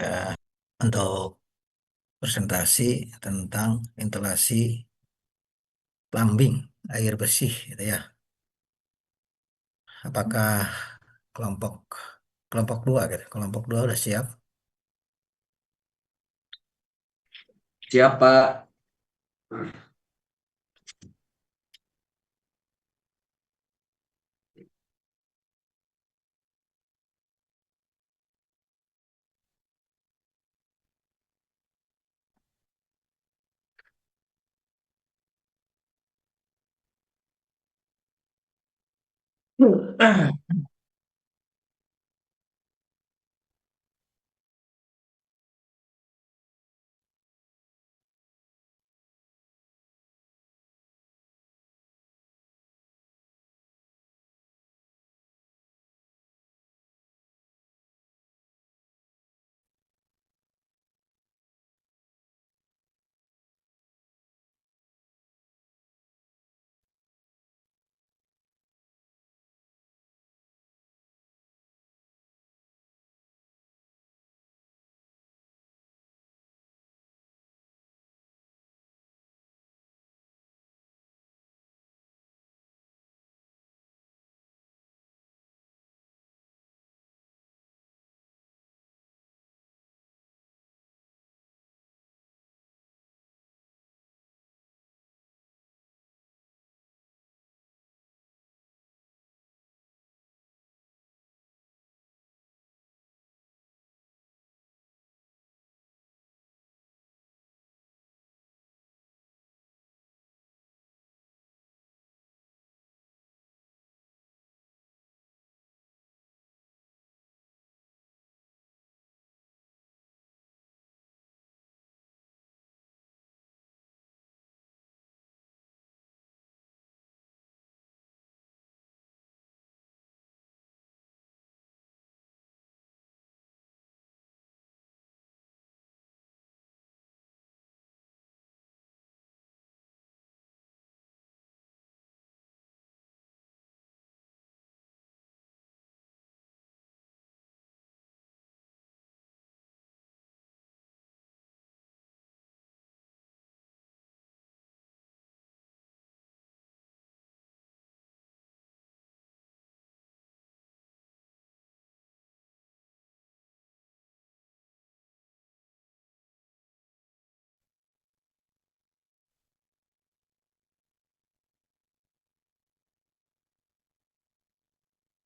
ya, untuk presentasi tentang instalasi plumbing air bersih gitu ya. Apakah kelompok kelompok dua gitu? Kelompok dua udah siap? Siapa?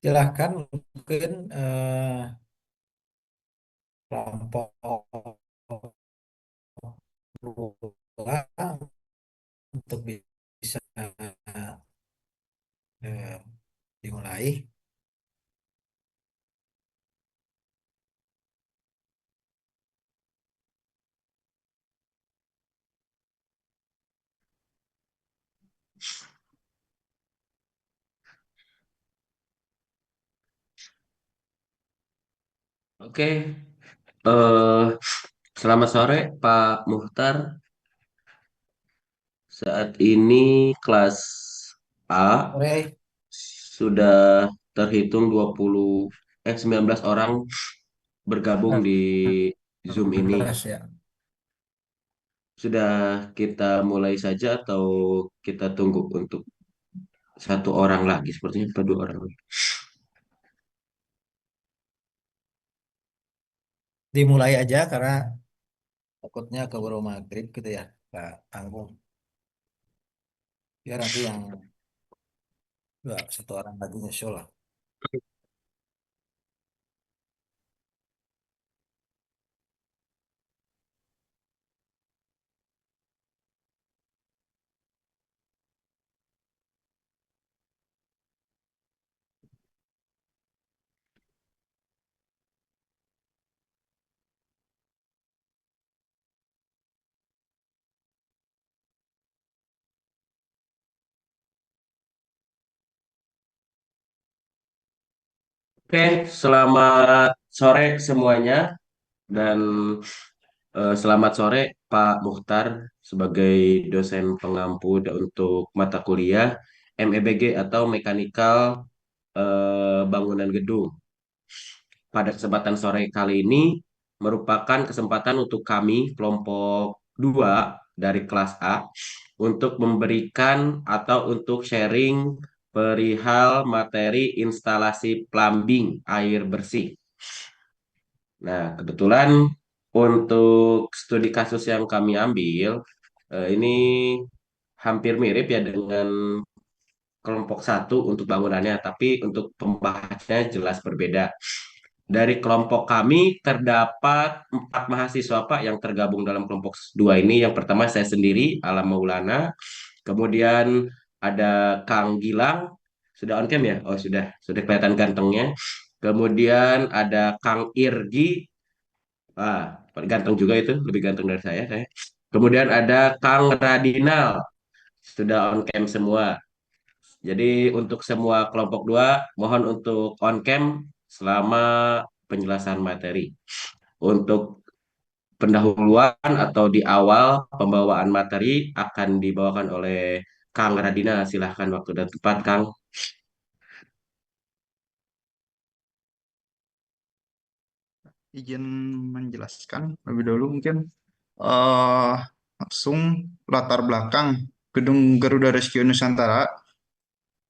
Silahkan mungkin kelompok dua untuk bisa eh, dimulai. Oke, eh, selamat sore Pak Muhtar. Saat ini kelas A Sore, sudah terhitung 19 orang bergabung di Zoom ini. 16 ya. Sudah kita mulai saja atau kita tunggu untuk satu orang lagi sepertinya atau dua orang lagi. Dimulai aja karena takutnya keburu maghrib gitu ya, Pak Tanggung. Biar nanti yang dua, satu orang lagi nyusul lah. Oke, selamat sore semuanya dan selamat sore Pak Muhtar sebagai dosen pengampu untuk mata kuliah MEBG atau Mekanikal Bangunan Gedung. Pada kesempatan sore kali ini merupakan kesempatan untuk kami kelompok 2 dari kelas A untuk memberikan atau untuk sharing perihal materi instalasi plumbing air bersih. Nah, kebetulan untuk studi kasus yang kami ambil ini hampir mirip ya dengan kelompok 1 untuk bangunannya, tapi untuk pembahasannya jelas berbeda. Dari kelompok kami terdapat 4 mahasiswa Pak yang tergabung dalam kelompok 2 ini. Yang pertama saya sendiri, Alam Maulana. Kemudian ada Kang Gilang. Sudah on cam ya? Oh sudah kelihatan gantengnya. Kemudian ada Kang Irgi. Ah, ganteng juga itu, lebih ganteng dari saya. Kemudian ada Kang Radinal. Sudah on cam semua. Jadi untuk semua kelompok 2 mohon untuk on cam selama penjelasan materi. Untuk pendahuluan atau di awal pembawaan materi akan dibawakan oleh Kang Radina. Silahkan waktu dan tempat, Kang. Izin menjelaskan lebih dulu mungkin eh langsung latar belakang Gedung Garuda Rescue Nusantara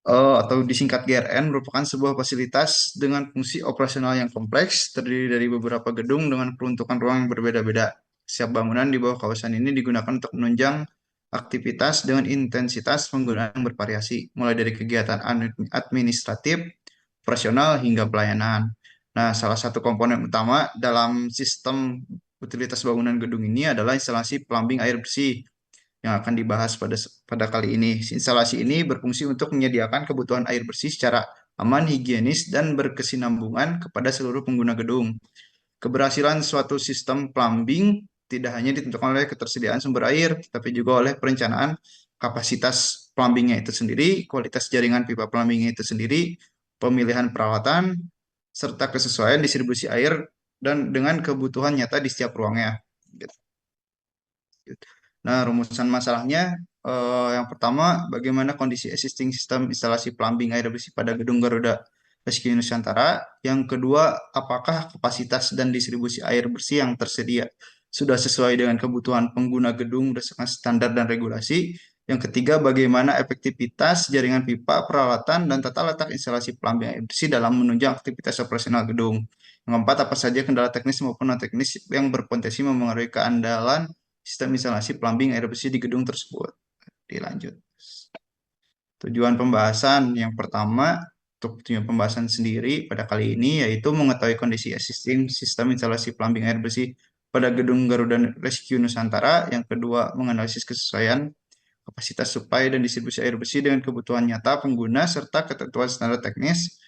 atau disingkat GRN merupakan sebuah fasilitas dengan fungsi operasional yang kompleks, terdiri dari beberapa gedung dengan peruntukan ruang yang berbeda-beda. Setiap bangunan di bawah kawasan ini digunakan untuk menunjang aktivitas dengan intensitas penggunaan yang bervariasi, mulai dari kegiatan administratif, operasional, hingga pelayanan. Nah, salah satu komponen utama dalam sistem utilitas bangunan gedung ini adalah instalasi plumbing air bersih yang akan dibahas pada kali ini. Instalasi ini berfungsi untuk menyediakan kebutuhan air bersih secara aman, higienis, dan berkesinambungan kepada seluruh pengguna gedung. Keberhasilan suatu sistem plumbing tidak hanya ditentukan oleh ketersediaan sumber air, tapi juga oleh perencanaan kapasitas plumbingnya itu sendiri, kualitas jaringan pipa plumbingnya itu sendiri, pemilihan peralatan, serta kesesuaian distribusi air dan dengan kebutuhan nyata di setiap ruangnya. Nah, rumusan masalahnya yang pertama, bagaimana kondisi existing sistem instalasi plumbing air bersih pada gedung Garuda Rescue Nusantara. Yang kedua, apakah kapasitas dan distribusi air bersih yang tersedia sudah sesuai dengan kebutuhan pengguna gedung berdasarkan standar dan regulasi. Yang ketiga, bagaimana efektivitas jaringan pipa, peralatan, dan tata letak instalasi plumbing air bersih dalam menunjang aktivitas operasional gedung. Yang keempat, apa saja kendala teknis maupun non-teknis yang berpotensi memengaruhi keandalan sistem instalasi plumbing air bersih di gedung tersebut. Dilanjut. Tujuan pembahasan yang pertama, untuk tujuan pembahasan sendiri pada kali ini yaitu mengetahui kondisi existing sistem instalasi plumbing air bersih pada gedung Garuda Rescue Nusantara. Yang kedua, menganalisis kesesuaian kapasitas supply dan distribusi air bersih dengan kebutuhan nyata pengguna serta ketentuan standar teknis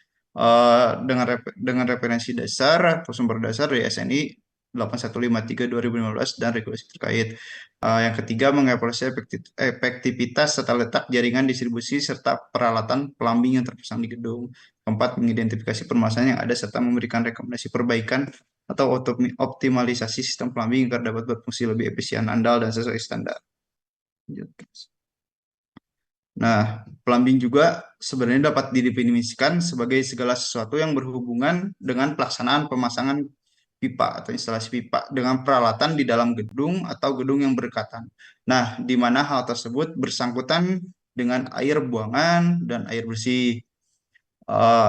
dengan referensi dasar atau sumber dasar dari SNI 8153/2015 dan regulasi terkait. Yang ketiga, mengevaluasi efektivitas tata letak jaringan distribusi serta peralatan plumbing yang terpasang di gedung. Keempat, mengidentifikasi permasalahan yang ada serta memberikan rekomendasi perbaikan atau optimalisasi sistem plumbing agar dapat berfungsi lebih efisien, andal, dan sesuai standar. Nah, plumbing juga sebenarnya dapat didefinisikan sebagai segala sesuatu yang berhubungan dengan pelaksanaan pemasangan pipa atau instalasi pipa dengan peralatan di dalam gedung atau gedung yang berdekatan. Nah, di mana hal tersebut bersangkutan dengan air buangan dan air bersih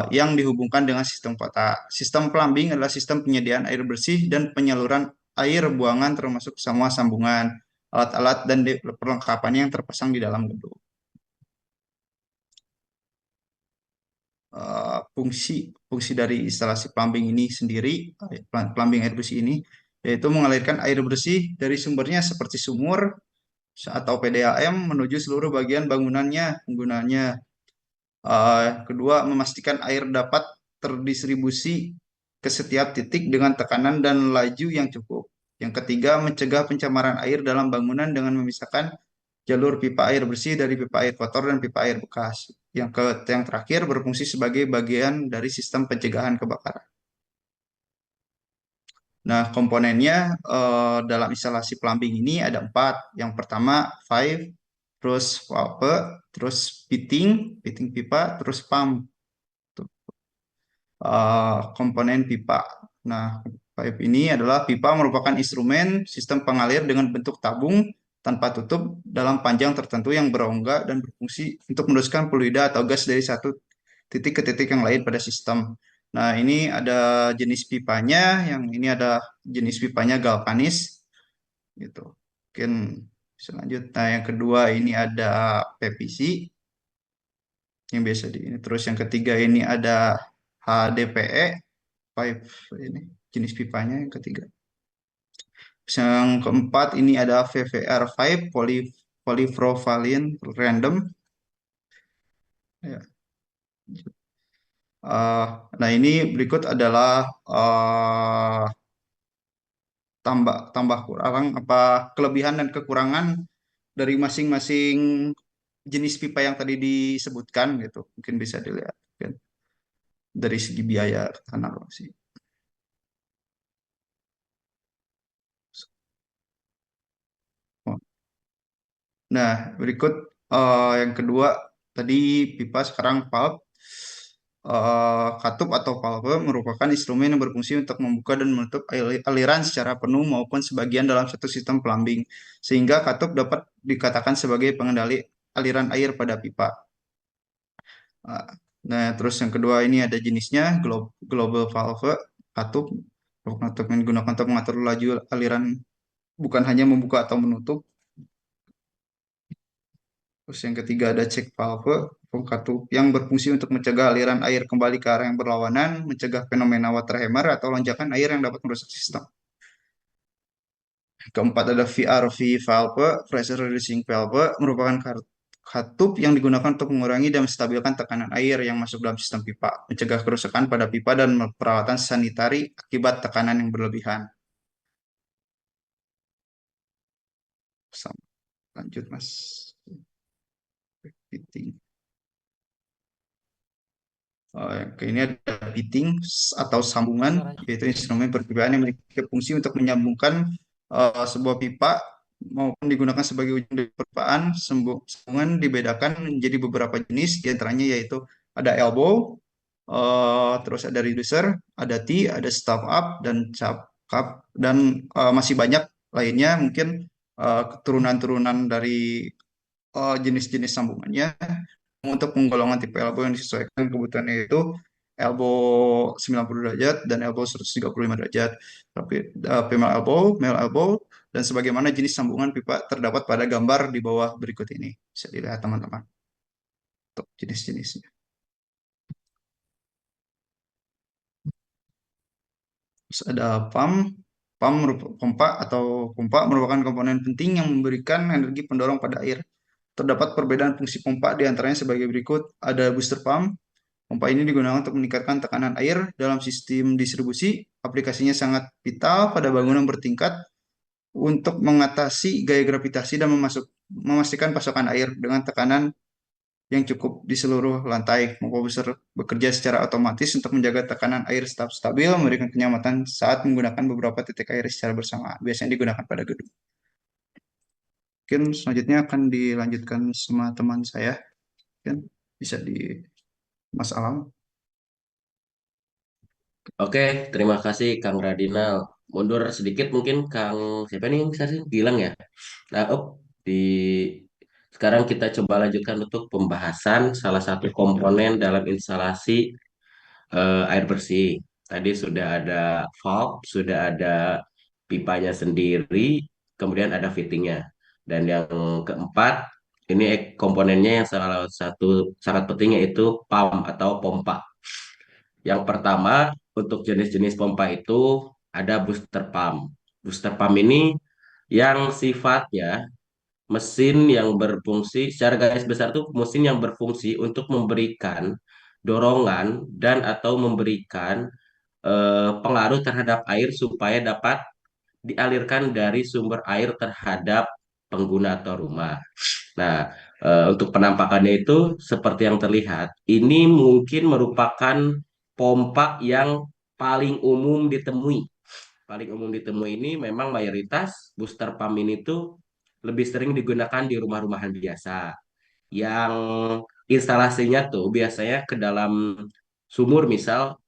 yang dihubungkan dengan sistem kota. Sistem plumbing adalah sistem penyediaan air bersih dan penyaluran air buangan termasuk semua sambungan, alat-alat, dan perlengkapan yang terpasang di dalam gedung. Fungsi dari instalasi plumbing ini sendiri, plumbing air bersih ini, yaitu mengalirkan air bersih dari sumbernya seperti sumur atau PDAM menuju seluruh bagian bangunannya. Penggunaannya kedua, memastikan air dapat terdistribusi ke setiap titik dengan tekanan dan laju yang cukup. Yang ketiga, mencegah pencemaran air dalam bangunan dengan memisahkan jalur pipa air bersih dari pipa air kotor dan pipa air bekas. Yang terakhir berfungsi sebagai bagian dari sistem pencegahan kebakaran. Nah, komponennya dalam instalasi plumbing ini ada 4. Yang pertama, valve, terus valve, terus fitting pipa, terus pump. Komponen pipa. Nah, Pipe ini adalah pipa merupakan instrumen sistem pengalir dengan bentuk tabung tanpa tutup dalam panjang tertentu yang berongga dan berfungsi untuk meneruskan fluida atau gas dari satu titik ke titik yang lain pada sistem. Nah, ini ada jenis pipanya, yang ini ada jenis pipanya galvanis gitu. Mungkin bisa lanjut. Nah, yang kedua ini ada PVC yang biasa di ini. Terus yang ketiga ini ada HDPE, pipe ini jenis pipanya yang ketiga. Yang keempat ini ada VVR5 polypropylene random. Ya. Eh, nah ini berikut adalah tambah tambah kurang apa kelebihan dan kekurangan dari masing-masing jenis pipa yang tadi disebutkan gitu. Mungkin bisa dilihat kan dari segi biaya tanah sih. Nah, berikut yang kedua tadi pipa sekarang pulp. Katup atau valve merupakan instrumen yang berfungsi untuk membuka dan menutup aliran secara penuh maupun sebagian dalam satu sistem plumbing, sehingga katup dapat dikatakan sebagai pengendali aliran air pada pipa. Ah, Nah, terus yang kedua ini ada jenisnya global valve katup. Katup yang digunakan untuk mengatur laju aliran bukan hanya membuka atau menutup. Terus yang ketiga ada check valve katup yang berfungsi untuk mencegah aliran air kembali ke arah yang berlawanan, mencegah fenomena water hammer atau lonjakan air yang dapat merusak sistem. Keempat ada VRV valve, pressure reducing valve, merupakan katup yang digunakan untuk mengurangi dan menstabilkan tekanan air yang masuk dalam sistem pipa, mencegah kerusakan pada pipa dan perawatan sanitari akibat tekanan yang berlebihan. Lanjut, Mas. Fitting. Ini ada fitting atau sambungan, yaitu instrumen perpipaan yang memiliki fungsi untuk menyambungkan sebuah pipa maupun digunakan sebagai ujung dari perpipaan. Sambungan dibedakan menjadi beberapa jenis, diantaranya yaitu ada elbow, terus ada reducer, ada T, ada stop up, dan chop cup, dan masih banyak lainnya. Mungkin turunan-turunan dari jenis-jenis sambungannya. Untuk penggolongan tipe elbow yang disesuaikan kebutuhannya itu elbow 90 derajat dan elbow 135 derajat. Tapi female elbow, male elbow, dan sebagaimana jenis sambungan pipa terdapat pada gambar di bawah berikut ini. Bisa dilihat teman-teman untuk jenis-jenisnya. Terus ada pompa atau pompa merupakan komponen penting yang memberikan energi pendorong pada air. Terdapat perbedaan fungsi pompa diantaranya sebagai berikut. Ada booster pump. Pompa ini digunakan untuk meningkatkan tekanan air dalam sistem distribusi. Aplikasinya sangat vital pada bangunan bertingkat untuk mengatasi gaya gravitasi dan memastikan pasokan air dengan tekanan yang cukup di seluruh lantai. Pompa besar bekerja secara otomatis untuk menjaga tekanan air tetap stabil, memberikan kenyamanan saat menggunakan beberapa titik air secara bersamaan. Biasanya digunakan pada gedung. Mungkin selanjutnya akan dilanjutkan sama teman saya. Mungkin bisa di Mas Alam. Oke, terima kasih Kang Radinal. Mundur sedikit mungkin Kang siapa nih yang saya bilang ya. Nah, di sekarang kita coba lanjutkan untuk pembahasan salah satu komponen dalam instalasi air bersih. Tadi sudah ada valve, sudah ada pipanya sendiri, kemudian ada fittingnya. Dan yang keempat, ini komponennya yang salah satu sangat penting yaitu pump atau pompa. Yang pertama, untuk jenis-jenis pompa itu ada booster pump. Booster pump ini yang sifatnya mesin yang berfungsi, secara garis besar itu mesin yang berfungsi untuk memberikan dorongan dan atau memberikan pengaruh terhadap air supaya dapat dialirkan dari sumber air terhadap pengguna atau rumah. Nah, untuk penampakannya itu seperti yang terlihat, ini mungkin merupakan pompa yang paling umum ditemui. Paling umum ditemui ini memang mayoritas booster pump ini tuh lebih sering digunakan di rumah-rumahan biasa. Yang instalasinya tuh biasanya ke dalam sumur misal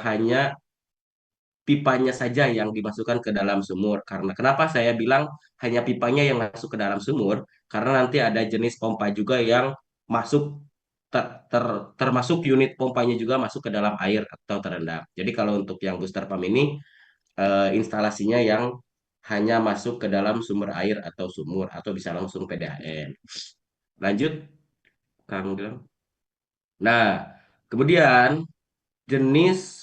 hanya pipanya saja yang dimasukkan ke dalam sumur. Karena kenapa saya bilang hanya pipanya yang masuk ke dalam sumur? Karena nanti ada jenis pompa juga yang masuk termasuk unit pompanya juga masuk ke dalam air atau terendam. Jadi kalau untuk yang booster pump ini instalasinya yang hanya masuk ke dalam sumber air atau sumur atau bisa langsung PDAM. Lanjut, Kang Gilang. Nah, kemudian jenis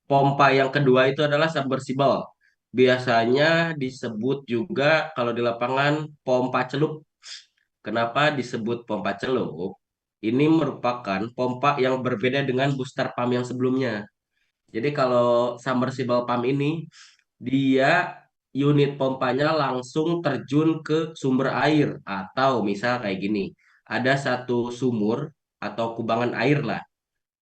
pompa yang kedua itu adalah submersible. Biasanya disebut juga kalau di lapangan pompa celup. Kenapa disebut pompa celup? Ini merupakan pompa yang berbeda dengan booster pump yang sebelumnya. Jadi kalau submersible pump ini dia unit pompanya langsung terjun ke sumber air atau misal kayak gini. Ada satu sumur atau kubangan air lah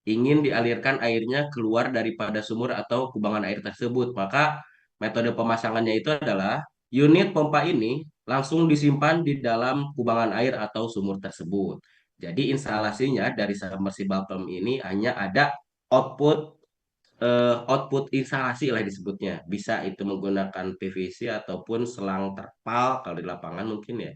ingin dialirkan airnya keluar daripada sumur atau kubangan air tersebut. Maka metode pemasangannya itu adalah unit pompa ini langsung disimpan di dalam kubangan air atau sumur tersebut. Jadi instalasinya dari submersible pump ini hanya ada output output instalasi lah disebutnya. Bisa itu menggunakan PVC ataupun selang terpal kalau di lapangan mungkin ya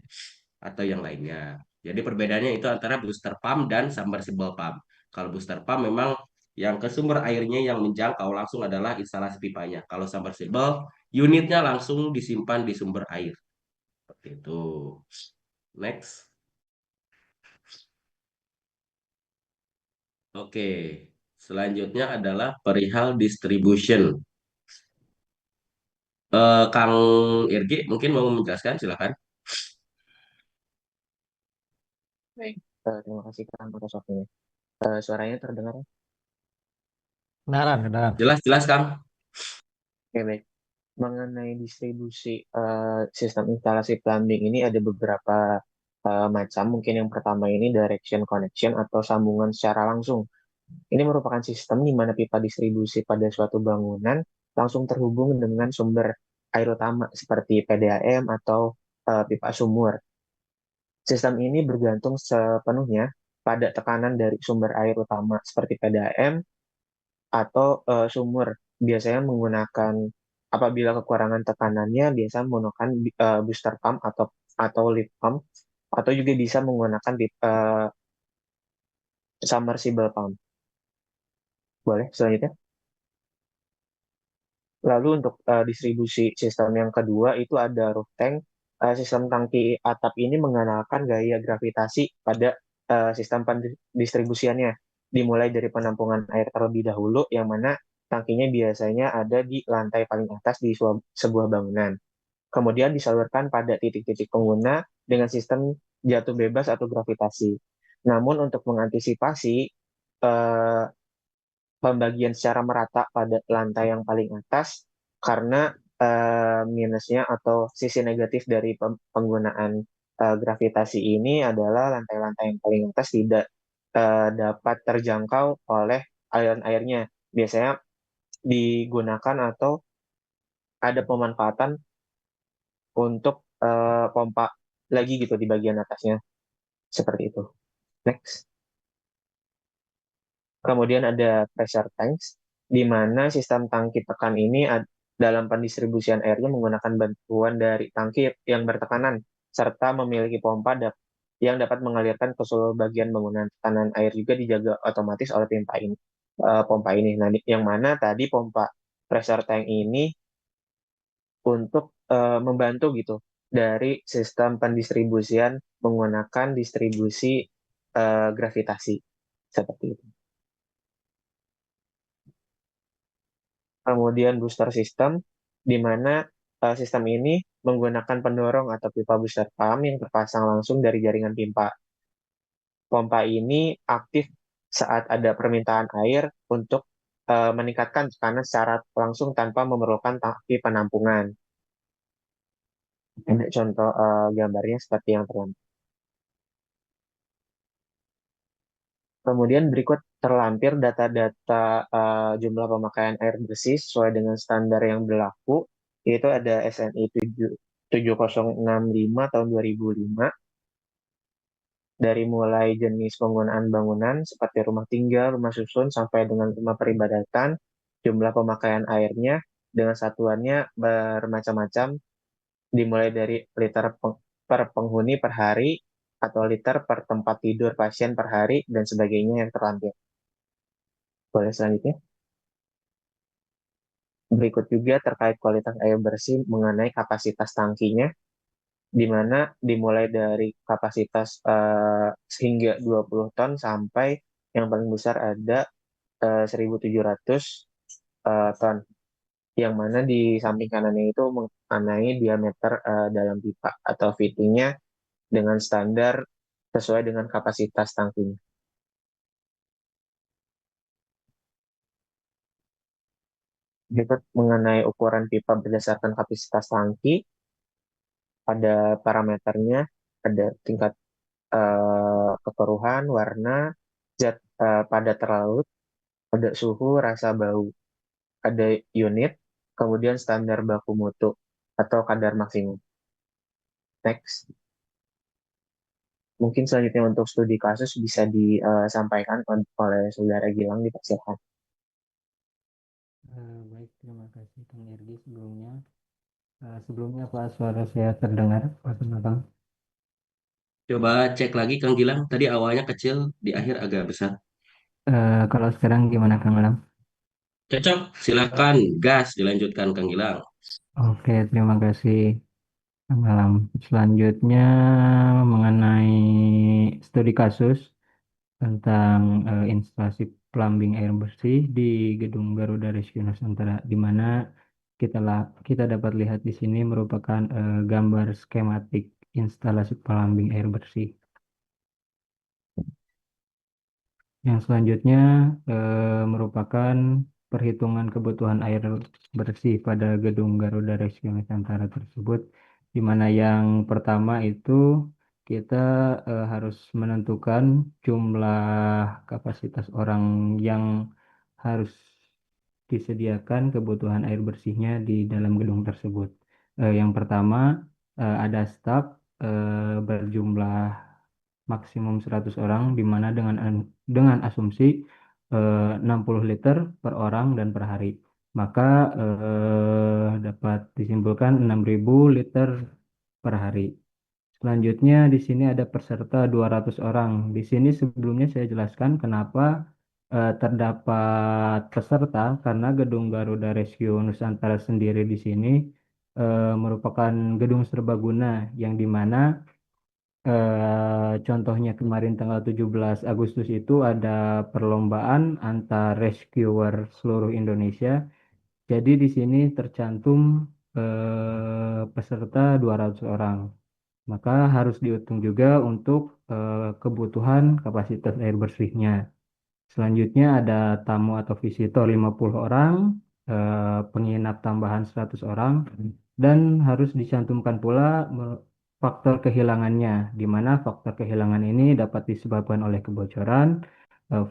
atau yang lainnya. Jadi perbedaannya itu antara booster pump dan submersible pump. Kalau booster pump memang yang ke sumber airnya yang menjangkau langsung adalah instalasi pipanya. Kalau submersible unitnya langsung disimpan di sumber air. Seperti itu. Next. Oke. Selanjutnya adalah perihal distribution. Kang Irgi mungkin mau menjelaskan, silakan. Baik. Terima kasih Kang atas waktunya. Suaranya terdengar? Kedengaran, kedengaran. Jelas-jelas Kang. Oke, baik. Mengenai distribusi sistem instalasi plumbing ini ada beberapa macam. Mungkin yang pertama ini direction connection atau sambungan secara langsung. Ini merupakan sistem di mana pipa distribusi pada suatu bangunan langsung terhubung dengan sumber air utama seperti PDAM atau pipa sumur. Sistem ini bergantung sepenuhnya pada tekanan dari sumber air utama seperti PDAM atau sumur. Biasanya menggunakan apabila kekurangan tekanannya biasa menggunakan booster pump atau lift pump atau juga bisa menggunakan submersible pump. Boleh selanjutnya. Lalu untuk distribusi sistem yang kedua itu ada roof tank. Sistem tangki atap ini mengandalkan gaya gravitasi pada sistem pendistribusiannya. Dimulai dari penampungan air terlebih dahulu, yang mana tangkinya biasanya ada di lantai paling atas di sebuah bangunan. Kemudian disalurkan pada titik-titik pengguna dengan sistem jatuh bebas atau gravitasi. Namun untuk mengantisipasi eh, pembagian secara merata pada lantai yang paling atas karena minusnya atau sisi negatif dari penggunaan gravitasi ini adalah lantai-lantai yang paling atas tidak dapat terjangkau oleh aliran airnya. Biasanya digunakan atau ada pemanfaatan untuk pompa lagi gitu di bagian atasnya. Seperti itu. Next. Kemudian ada pressure tanks, di mana sistem tangki tekan ini dalam pendistribusian airnya menggunakan bantuan dari tangki yang bertekanan, serta memiliki pompa yang dapat mengalirkan ke seluruh bagian bangunan. Tekanan air juga dijaga otomatis oleh pompa ini. Nah, yang mana tadi pompa pressure tank ini untuk membantu gitu dari sistem pendistribusian menggunakan distribusi gravitasi seperti itu. Kemudian booster system, di mana sistem ini menggunakan pendorong atau pipa booster pump yang terpasang langsung dari jaringan pipa. Pompa ini aktif saat ada permintaan air untuk meningkatkan tekanan secara langsung tanpa memerlukan tangki penampungan. Ada contoh gambarnya seperti yang terlampau. Kemudian berikut terlampir data-data jumlah pemakaian air bersih sesuai dengan standar yang berlaku, yaitu ada SNI 7065 tahun 2005, dari mulai jenis penggunaan bangunan seperti rumah tinggal, rumah susun, sampai dengan rumah peribadatan, jumlah pemakaian airnya, dengan satuannya bermacam-macam, dimulai dari liter per penghuni per hari atau liter per tempat tidur pasien per hari dan sebagainya yang terlampir. Boleh selanjutnya. Berikut juga terkait kualitas air bersih mengenai kapasitas tangkinya, di mana dimulai dari kapasitas hingga 20 ton sampai yang paling besar ada 1.700 ton, yang mana di samping kanannya itu mengenai diameter dalam pipa atau fittingnya dengan standar sesuai dengan kapasitas tangkinya. Berikut mengenai ukuran pipa berdasarkan kapasitas tangki, ada parameternya, ada tingkat kekeruhan, warna, zat padat terlalu, ada suhu, rasa bau, ada unit, kemudian standar baku mutu atau kadar maksimum. Next. Mungkin selanjutnya untuk studi kasus bisa disampaikan oleh Saudara Gilang, dipersilakan. Baik, terima kasih Kang Ergi sebelumnya. Sebelumnya apa suara saya terdengar, Pak Bang? Coba cek lagi Kang Gilang, tadi awalnya kecil, di akhir agak besar. Kalau sekarang gimana Kang Alam? Cocok, silakan gas dilanjutkan Kang Gilang. Oke, terima kasih Kang Alam. Selanjutnya mengenai studi kasus tentang instalasi plumbing air bersih di Gedung Garuda Rescue Nusantara, di mana kita dapat lihat di sini merupakan gambar skematik instalasi plumbing air bersih. Yang selanjutnya merupakan perhitungan kebutuhan air bersih pada Gedung Garuda Rescue Nusantara tersebut, di mana yang pertama itu kita harus menentukan jumlah kapasitas orang yang harus disediakan kebutuhan air bersihnya di dalam gedung tersebut. Yang pertama ada staf berjumlah maksimum 100 orang, di mana dengan asumsi 60 liter per orang dan per hari. Maka dapat disimpulkan 6.000 liter per hari. Selanjutnya di sini ada peserta 200 orang. Di sini sebelumnya saya jelaskan kenapa terdapat peserta, karena Gedung Garuda Rescue Nusantara sendiri di sini merupakan gedung serbaguna, yang dimana contohnya kemarin tanggal 17 Agustus itu ada perlombaan antar rescuer seluruh Indonesia. Jadi di sini tercantum peserta 200 orang. Maka harus dihitung juga untuk kebutuhan kapasitas air bersihnya. Selanjutnya ada tamu atau visitor 50 orang, penginap tambahan 100 orang, dan harus dicantumkan pula faktor kehilangannya, di mana faktor kehilangan ini dapat disebabkan oleh kebocoran,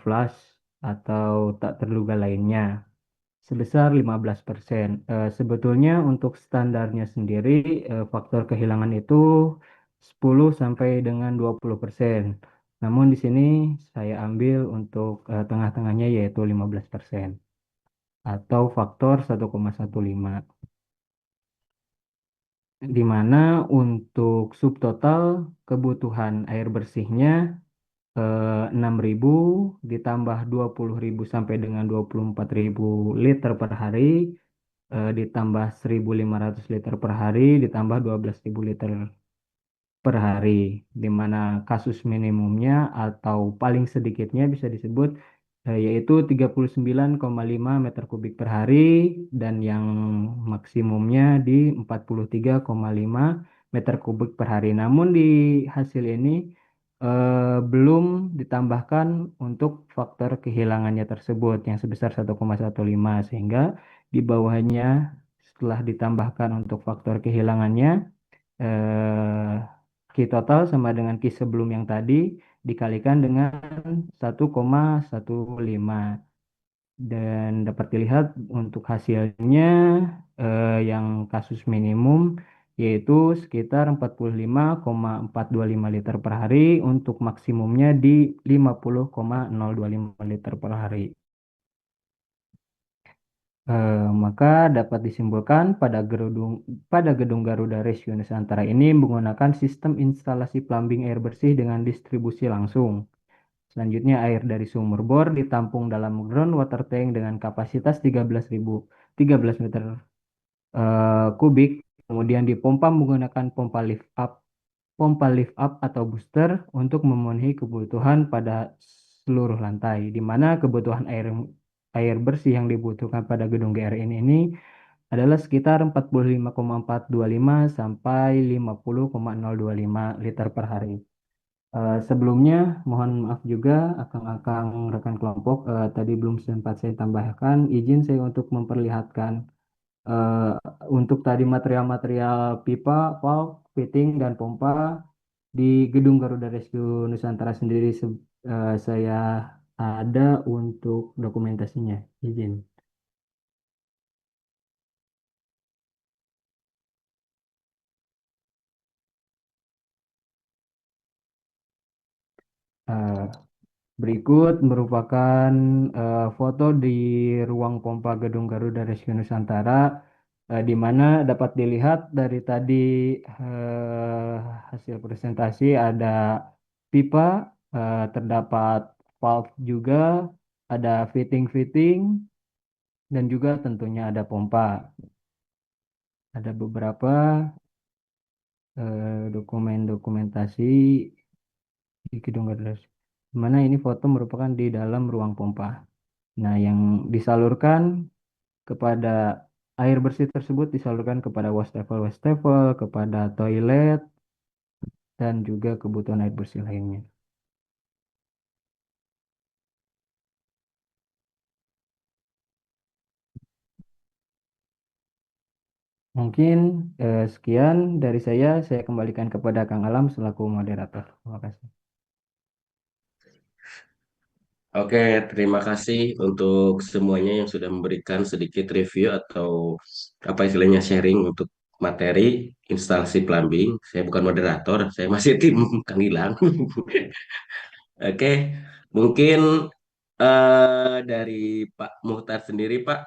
flash, atau tak terduga lainnya, sebesar 15%. Sebetulnya untuk standarnya sendiri, faktor kehilangan itu 10 sampai dengan 20%. Namun di sini saya ambil untuk tengah-tengahnya, yaitu 15%, atau faktor 1,15. Di mana untuk subtotal kebutuhan air bersihnya 6.000 ditambah 20.000 sampai dengan 24.000 liter per hari, ditambah 1.500 liter per hari, ditambah 12.000 liter per hari, di mana kasus minimumnya atau paling sedikitnya bisa disebut yaitu 39,5 meter kubik per hari, dan yang maksimumnya di 43,5 meter kubik per hari. Namun di hasil ini belum ditambahkan untuk faktor kehilangannya tersebut yang sebesar 1,15, sehingga di bawahnya setelah ditambahkan untuk faktor kehilangannya, Q total sama dengan Q sebelum yang tadi dikalikan dengan 1,15, dan dapat dilihat untuk hasilnya yang kasus minimum yaitu sekitar 45,425 liter per hari, untuk maksimumnya di 50,025 liter per hari. Maka dapat disimpulkan pada gedung Garuda Rescue Nusantara ini menggunakan sistem instalasi plumbing air bersih dengan distribusi langsung. Selanjutnya air dari sumur bor ditampung dalam groundwater tank dengan kapasitas 13 meter kubik, kemudian dipompa menggunakan pompa lift up atau booster untuk memenuhi kebutuhan pada seluruh lantai, di mana kebutuhan air air bersih yang dibutuhkan pada gedung GRN ini adalah sekitar 45,425 sampai 50,025 liter per hari. Sebelumnya, mohon maaf juga akang-akang rekan kelompok, tadi belum sempat saya tambahkan, izin saya untuk memperlihatkan eh, untuk tadi material-material pipa, valve, fitting, dan pompa di gedung Garuda Rescue Nusantara sendiri saya ada untuk dokumentasinya. Izin. Eh, Berikut merupakan foto di ruang pompa gedung Garuda Rescue Nusantara, di mana dapat dilihat dari tadi eh, hasil presentasi ada pipa, terdapat valve juga, ada fitting-fitting, dan juga tentunya ada pompa. Ada beberapa dokumentasi di gedung Garuda Rescue, di mana ini foto merupakan di dalam ruang pompa. Nah, yang disalurkan kepada air bersih tersebut disalurkan kepada wastafel, kepada toilet, dan juga kebutuhan air bersih lainnya. Mungkin sekian dari saya kembalikan kepada Kang Alam selaku moderator. Terima kasih. Oke, terima kasih untuk semuanya yang sudah memberikan sedikit review atau apa istilahnya sharing untuk materi instalasi plumbing. Saya bukan moderator, saya masih tim Kang Gilang. Oke, mungkin dari Pak Muhtar sendiri, Pak,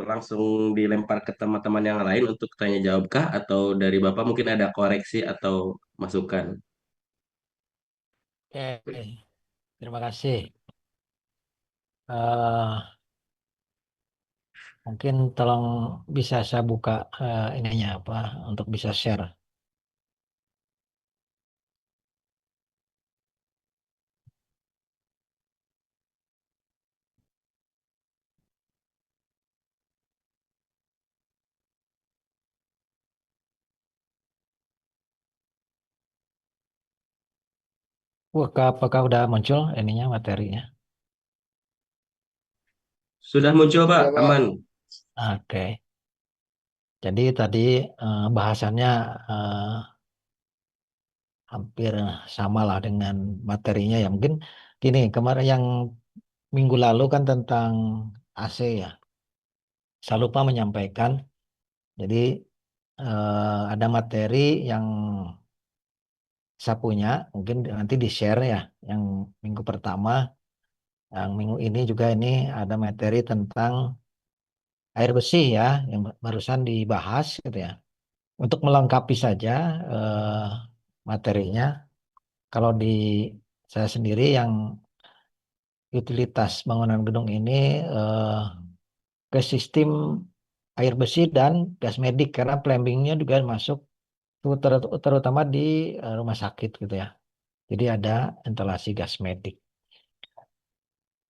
langsung dilempar ke teman-teman yang lain untuk tanya jawab kah? Atau dari Bapak mungkin ada koreksi atau masukan? Oke, terima kasih. Eh, Mungkin tolong bisa saya buka ininya apa untuk bisa share. Wah, apakah udah muncul ininya materinya? Sudah muncul, Pak? Ya, Pak. Aman. Oke. Jadi tadi bahasannya eh, hampir sama lah dengan materinya ya. Mungkin gini, kemarin yang minggu lalu kan tentang AC ya. Saya lupa menyampaikan. Jadi ada materi yang saya punya, mungkin nanti di-share ya. Yang minggu pertama, yang minggu ini juga ini ada materi tentang air bersih ya, yang barusan dibahas gitu ya. Untuk melengkapi saja eh, materinya, kalau di saya sendiri yang utilitas bangunan gedung ini eh, ke sistem air bersih dan gas medik karena plumbingnya juga masuk terutama di rumah sakit gitu ya. Jadi ada instalasi gas medik.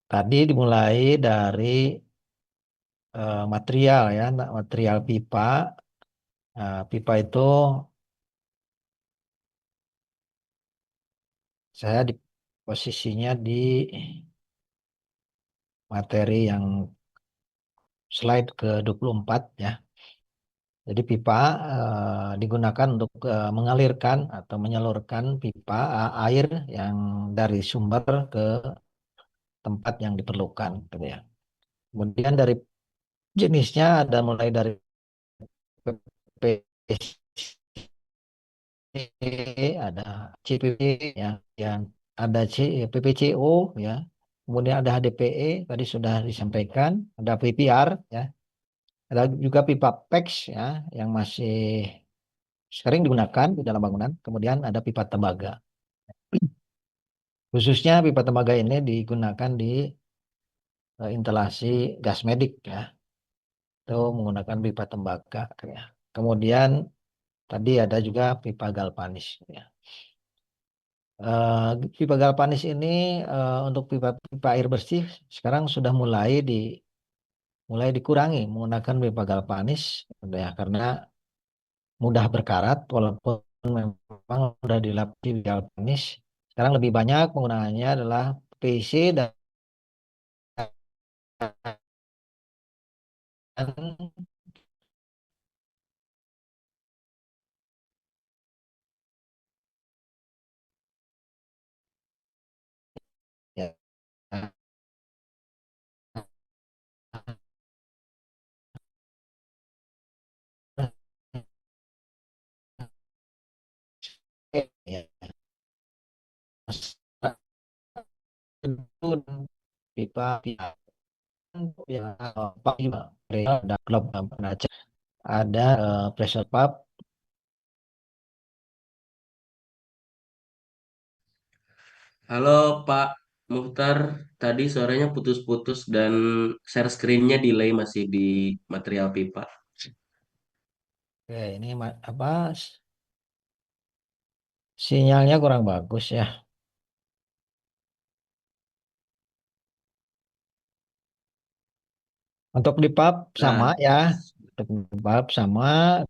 Tadi dimulai dari material ya, material pipa. Pipa itu saya di posisinya di materi yang slide ke 24 ya. Jadi pipa digunakan untuk mengalirkan atau menyalurkan pipa air yang dari sumber ke tempat yang diperlukan gitu ya. Kemudian dari jenisnya ada mulai dari PPC, ada CPP ya, yang ada PPCO ya, kemudian ada HDPE tadi sudah disampaikan, ada PPR ya, ada juga pipa PEX ya yang masih sering digunakan di dalam bangunan, kemudian ada pipa tembaga. Khususnya pipa tembaga ini digunakan di instalasi gas medik ya, itu menggunakan pipa tembaga ya. Kemudian tadi ada juga pipa galvanis ya. Pipa galvanis ini untuk pipa air bersih sekarang sudah mulai dikurangi menggunakan pipa galvanis ya, karena mudah berkarat walaupun memang sudah dilapisi galvanis. Sekarang lebih banyak penggunaannya adalah PVC dan ya, ya, pipa pipa ya, pipa ada klop penaca, ada pressure pump. Halo Pak Muhtar, tadi suaranya putus-putus dan share screen-nya delay masih di material pipa. Oke, ini apa sinyalnya kurang bagus ya. Untuk di pub sama Nah, ya, untuk di pub sama,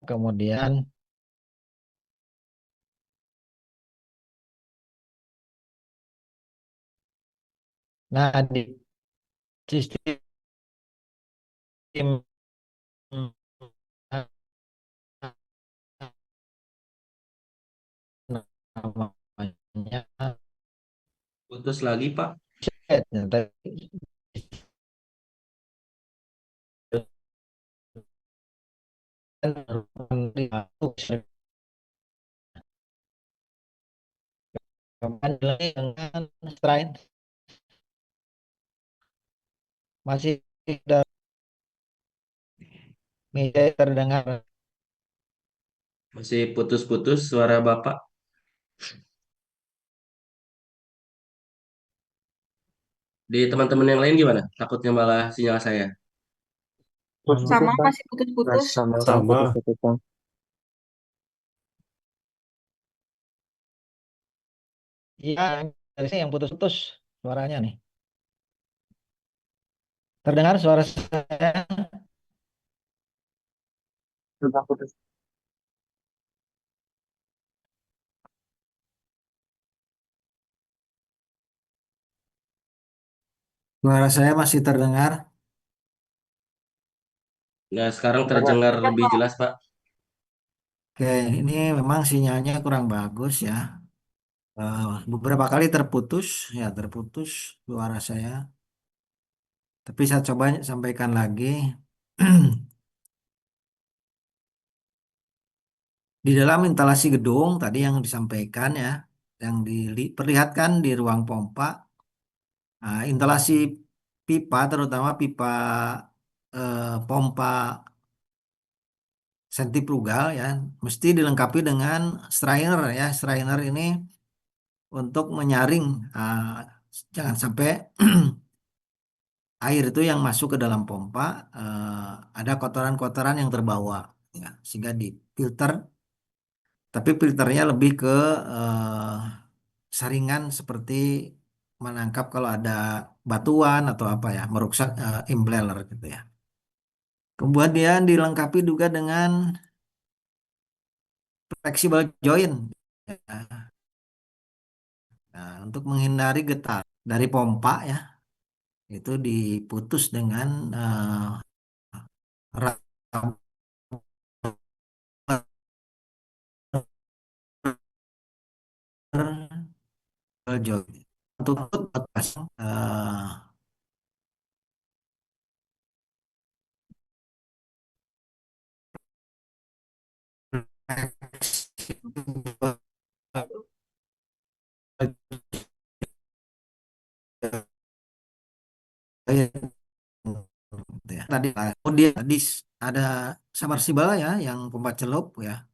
kemudian nah di sistem namanya putus lagi Pak. set. Nah, tadi kembali dengan strain masih tidak terdengar. Masih putus-putus suara Bapak. Di teman-teman yang lain gimana? Takutnya malah sinyal saya. Putus-putus, Sama Bang. masih putus-putus. Masih sama-sama Sama. putus-putus, Bang. Iya, dari sini yang putus-putus suaranya nih. Terdengar suara saya? Sudah putus. Suara saya masih terdengar. Nah, sekarang Dengar. terdengar Ya, lebih Pak. jelas Pak. Oke, ini memang sinyalnya kurang bagus ya. Beberapa kali terputus, ya terputus suara saya. Tapi saya coba sampaikan lagi. Di dalam instalasi gedung tadi yang disampaikan ya, yang diperlihatkan di ruang pompa, instalasi pipa, terutama pipa pompa sentrifugal ya, mesti dilengkapi dengan strainer ya. Strainer ini untuk menyaring, jangan sampai air itu yang masuk ke dalam pompa ada kotoran-kotoran yang terbawa ya, sehingga difilter, tapi filternya lebih ke eh, saringan seperti menangkap kalau ada batuan atau apa ya, merusak impelor gitu ya. Kemudian dilengkapi juga dengan flexible joint ya. Nah, untuk menghindari getar dari pompa ya, itu diputus dengan rubber joint untuk pasang tadi. Kemudian tadi ada submersible ya, yang pompa celup ya.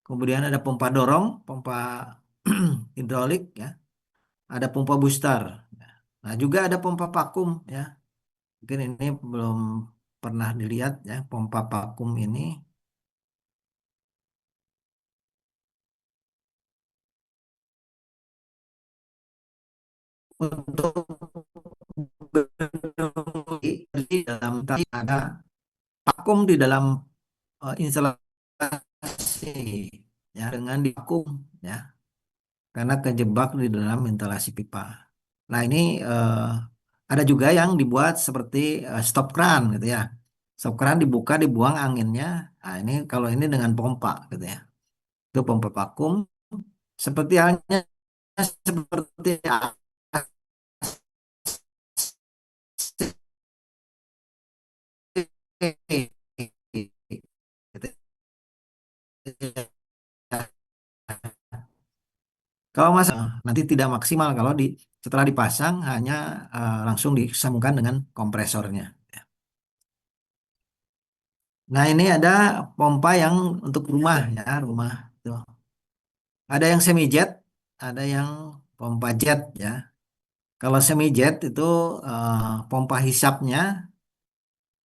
Kemudian ada pompa dorong, pompa hidrolik ya. Ada pompa booster. Nah, juga ada pompa vakum ya. Mungkin ini belum pernah dilihat ya, pompa vakum ini untuk di dalam tadi ada vakum di dalam instalasi ya, dengan vakum ya, karena kejebak di dalam instalasi pipa. Nah, ini ada juga yang dibuat seperti stop kran gitu ya. Stop kran dibuka, dibuang anginnya. Nah, ini kalau ini dengan pompa gitu ya. Itu pompa vakum seperti halnya seperti kalau mas nanti tidak maksimal kalau setelah dipasang hanya langsung disambungkan dengan kompresornya. Nah, ini ada pompa yang untuk rumah ya, rumah tuh. Ada yang semi jet, ada yang pompa jet ya. Kalau semi jet itu pompa hisapnya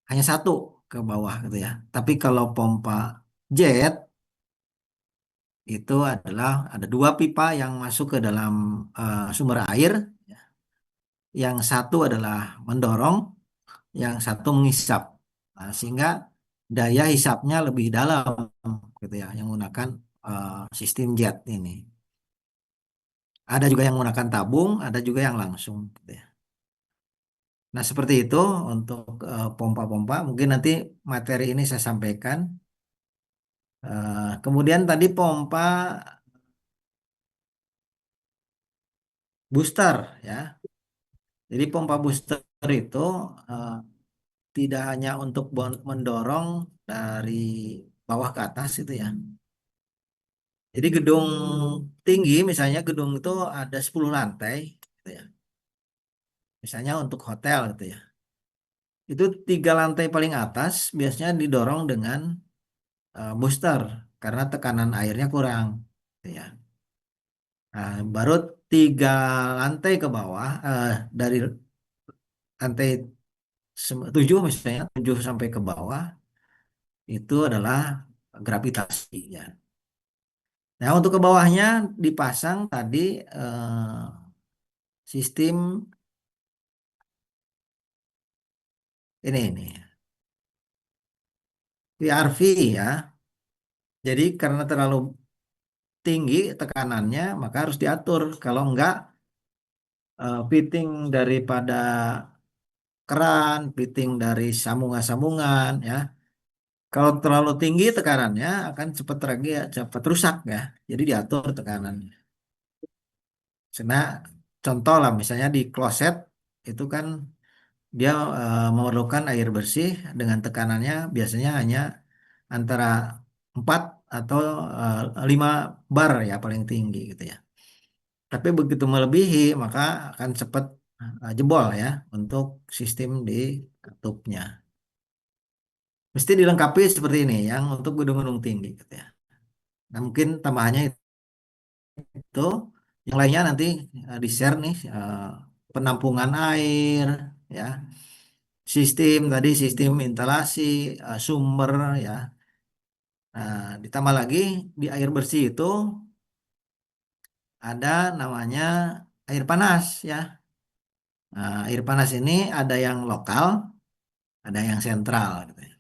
hanya satu ke bawah gitu ya. Tapi kalau pompa jet itu adalah ada dua pipa yang masuk ke dalam sumber air. Yang satu adalah mendorong, yang satu menghisap. Nah, sehingga daya hisapnya lebih dalam gitu ya, yang menggunakan sistem jet ini. Ada juga yang menggunakan tabung, ada juga yang langsung gitu ya. Nah, seperti itu untuk pompa-pompa. Mungkin nanti materi ini saya sampaikan. Kemudian tadi pompa booster ya. Jadi pompa booster itu eh, tidak hanya untuk mendorong dari bawah ke atas itu ya. Jadi gedung tinggi, misalnya gedung itu ada 10 lantai gitu ya. Misalnya untuk hotel gitu ya. Itu 3 lantai paling atas biasanya didorong dengan booster karena tekanan airnya kurang gitu ya. Nah, baru 3 lantai ke bawah dari lantai 7 misalnya 7 sampai ke bawah itu adalah gravitasi ya. Nah, untuk ke bawahnya dipasang tadi sistem ini PRV ya. Jadi karena terlalu tinggi tekanannya maka harus diatur. Kalau enggak fitting daripada keran, fitting dari sambungan-sambungan ya. Kalau terlalu tinggi tekanannya akan cepat rusak ya. Jadi diatur tekanannya. Karena contoh lah misalnya di kloset itu kan dia memerlukan air bersih dengan tekanannya biasanya hanya antara 4 atau 5 bar ya paling tinggi gitu ya. Tapi begitu melebihi maka akan cepat jebol ya untuk sistem di katupnya. Mesti dilengkapi seperti ini yang untuk gedung-gedung tinggi gitu ya. Nah, mungkin tambahannya itu yang lainnya nanti di-share nih penampungan air ya. Sistem tadi sistem instalasi sumber ya. Nah, ditambah lagi di air bersih itu ada namanya air panas ya. Nah, air panas ini ada yang lokal, ada yang sentral gitu ya.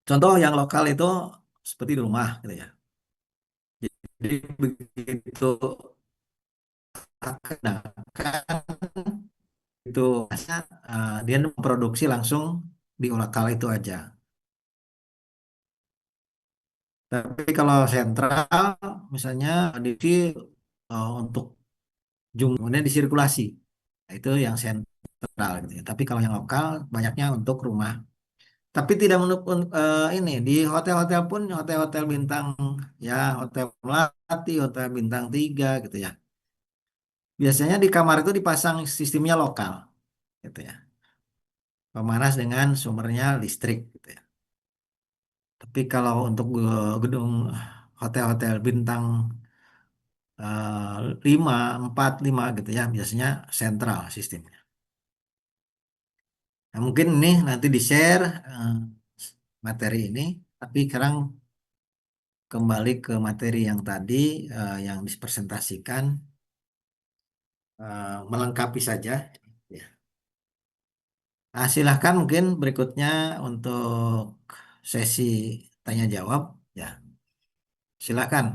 Contoh yang lokal itu seperti di rumah gitu ya. Jadi begitu akan itu dia memproduksi langsung di lokal itu aja. Tapi kalau sentral misalnya di untuk jumlahnya disirkulasi. Nah, itu yang sentral gitu ya. Tapi kalau yang lokal banyaknya untuk rumah. Tapi tidak menutup ini di hotel-hotel pun hotel-hotel bintang ya hotel Melati, hotel bintang 3 gitu ya. Biasanya di kamar itu dipasang sistemnya lokal gitu ya. pemanas dengan sumbernya listrik gitu ya. Tapi kalau untuk gedung hotel-hotel bintang 5, 4, 5 gitu ya, biasanya sentral sistemnya. Nah, mungkin ini nanti di-share materi ini, tapi sekarang kembali ke materi yang tadi yang dipresentasikan, melengkapi saja. Ya. Nah, silahkan mungkin berikutnya untuk sesi tanya jawab. Ya, silahkan.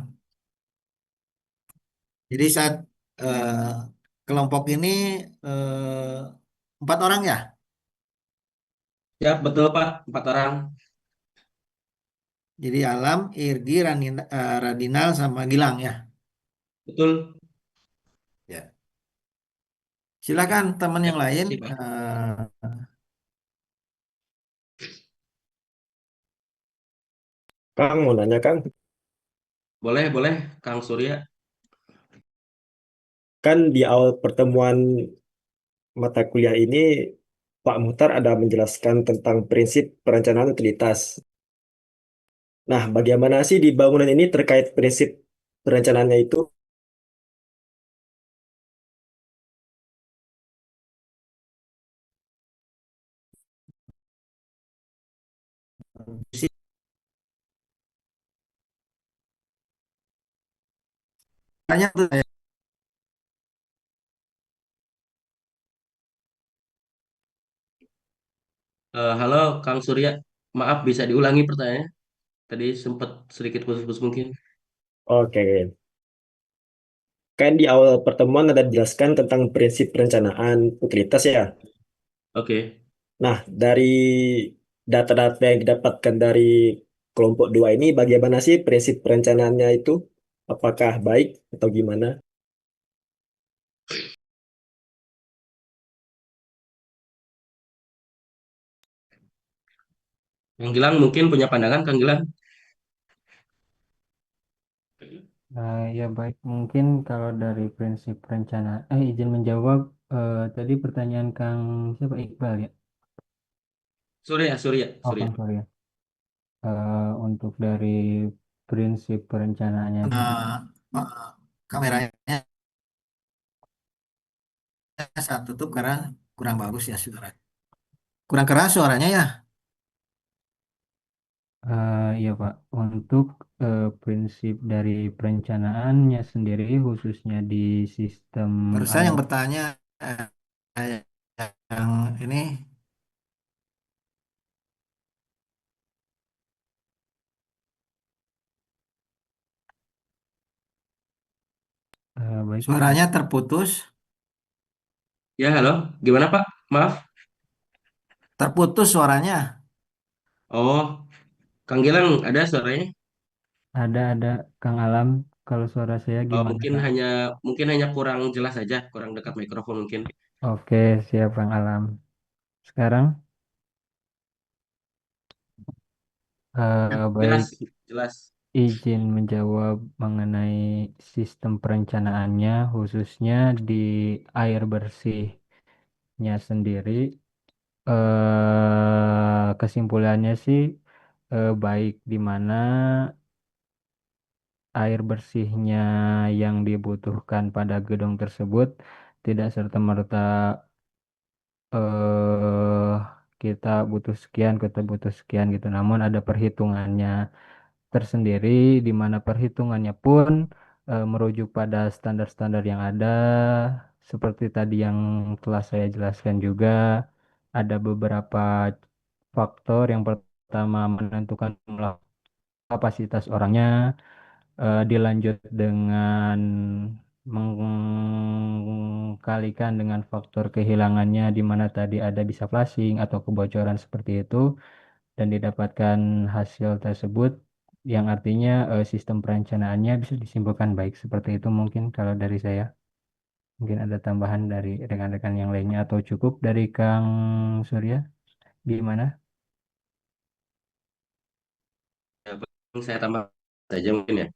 Jadi saat eh, kelompok ini 4 orang ya. Ya, betul Pak, 4 orang. Jadi Alam, Irgi, Radinal sama Gilang ya. Betul. Ya. Silakan teman Ya, yang lain. sih Pak. Kang mau nanya Kang, Boleh, boleh, Kang Surya. kan di awal pertemuan mata kuliah ini Pak Muhtar ada menjelaskan tentang prinsip perencanaan utilitas. Nah, bagaimana sih di bangunan ini terkait prinsip perencanaannya itu? Tanya tuh. Halo, Kang Surya. Maaf, bisa diulangi pertanyaannya? Tadi sempat sedikit putus-putus mungkin. Oke, kan di awal pertemuan ada dijelaskan tentang prinsip perencanaan utilitas ya. Oke. Nah, dari data-data yang didapatkan dari kelompok 2 ini, bagaimana sih prinsip perencanaannya itu? Apakah baik atau gimana? Kang Gilang mungkin punya pandangan, Kang Gilang. Ya baik, mungkin kalau dari prinsip perencanaan, izin menjawab tadi pertanyaan Kang siapa Iqbal ya? Surya, Surya, Oh Surya. Kang Surya. Untuk dari prinsip perencanaannya sendiri. Kameranya saat tutup karena kurang bagus ya suara. Kurang keras suaranya ya. Ya Pak, untuk prinsip dari perencanaannya sendiri khususnya di sistem Barusan air. yang bertanya eh, eh, yang ini Baik, suaranya terputus, Ya, halo. Gimana Pak? Maaf. terputus suaranya. Oh, Kang Gilang ada suaranya? ada Kang Alam, kalau suara saya Oh, gimana mungkin Kang? hanya kurang jelas saja, kurang dekat mikrofon mungkin. Oke, siap Kang Alam. Sekarang baik, Jelas, jelas. izin menjawab mengenai sistem perencanaannya khususnya di air bersihnya sendiri. Kesimpulannya sih baik di mana air bersihnya yang dibutuhkan pada gedung tersebut tidak serta-merta eh kita butuh sekian, kita butuh sekian gitu. Namun ada perhitungannya tersendiri di mana perhitungannya pun merujuk pada standar-standar yang ada seperti tadi yang telah saya jelaskan juga ada beberapa faktor. Yang pertama menentukan jumlah kapasitas orangnya, dilanjut dengan mengkalikan dengan faktor kehilangannya di mana tadi ada bisa flashing atau kebocoran seperti itu dan didapatkan hasil tersebut yang artinya sistem perencanaannya bisa disimpulkan baik seperti itu mungkin kalau dari saya. Mungkin ada tambahan dari rekan-rekan yang lainnya atau cukup dari Kang Surya gimana? Ya, paling saya tambah saja mungkin ya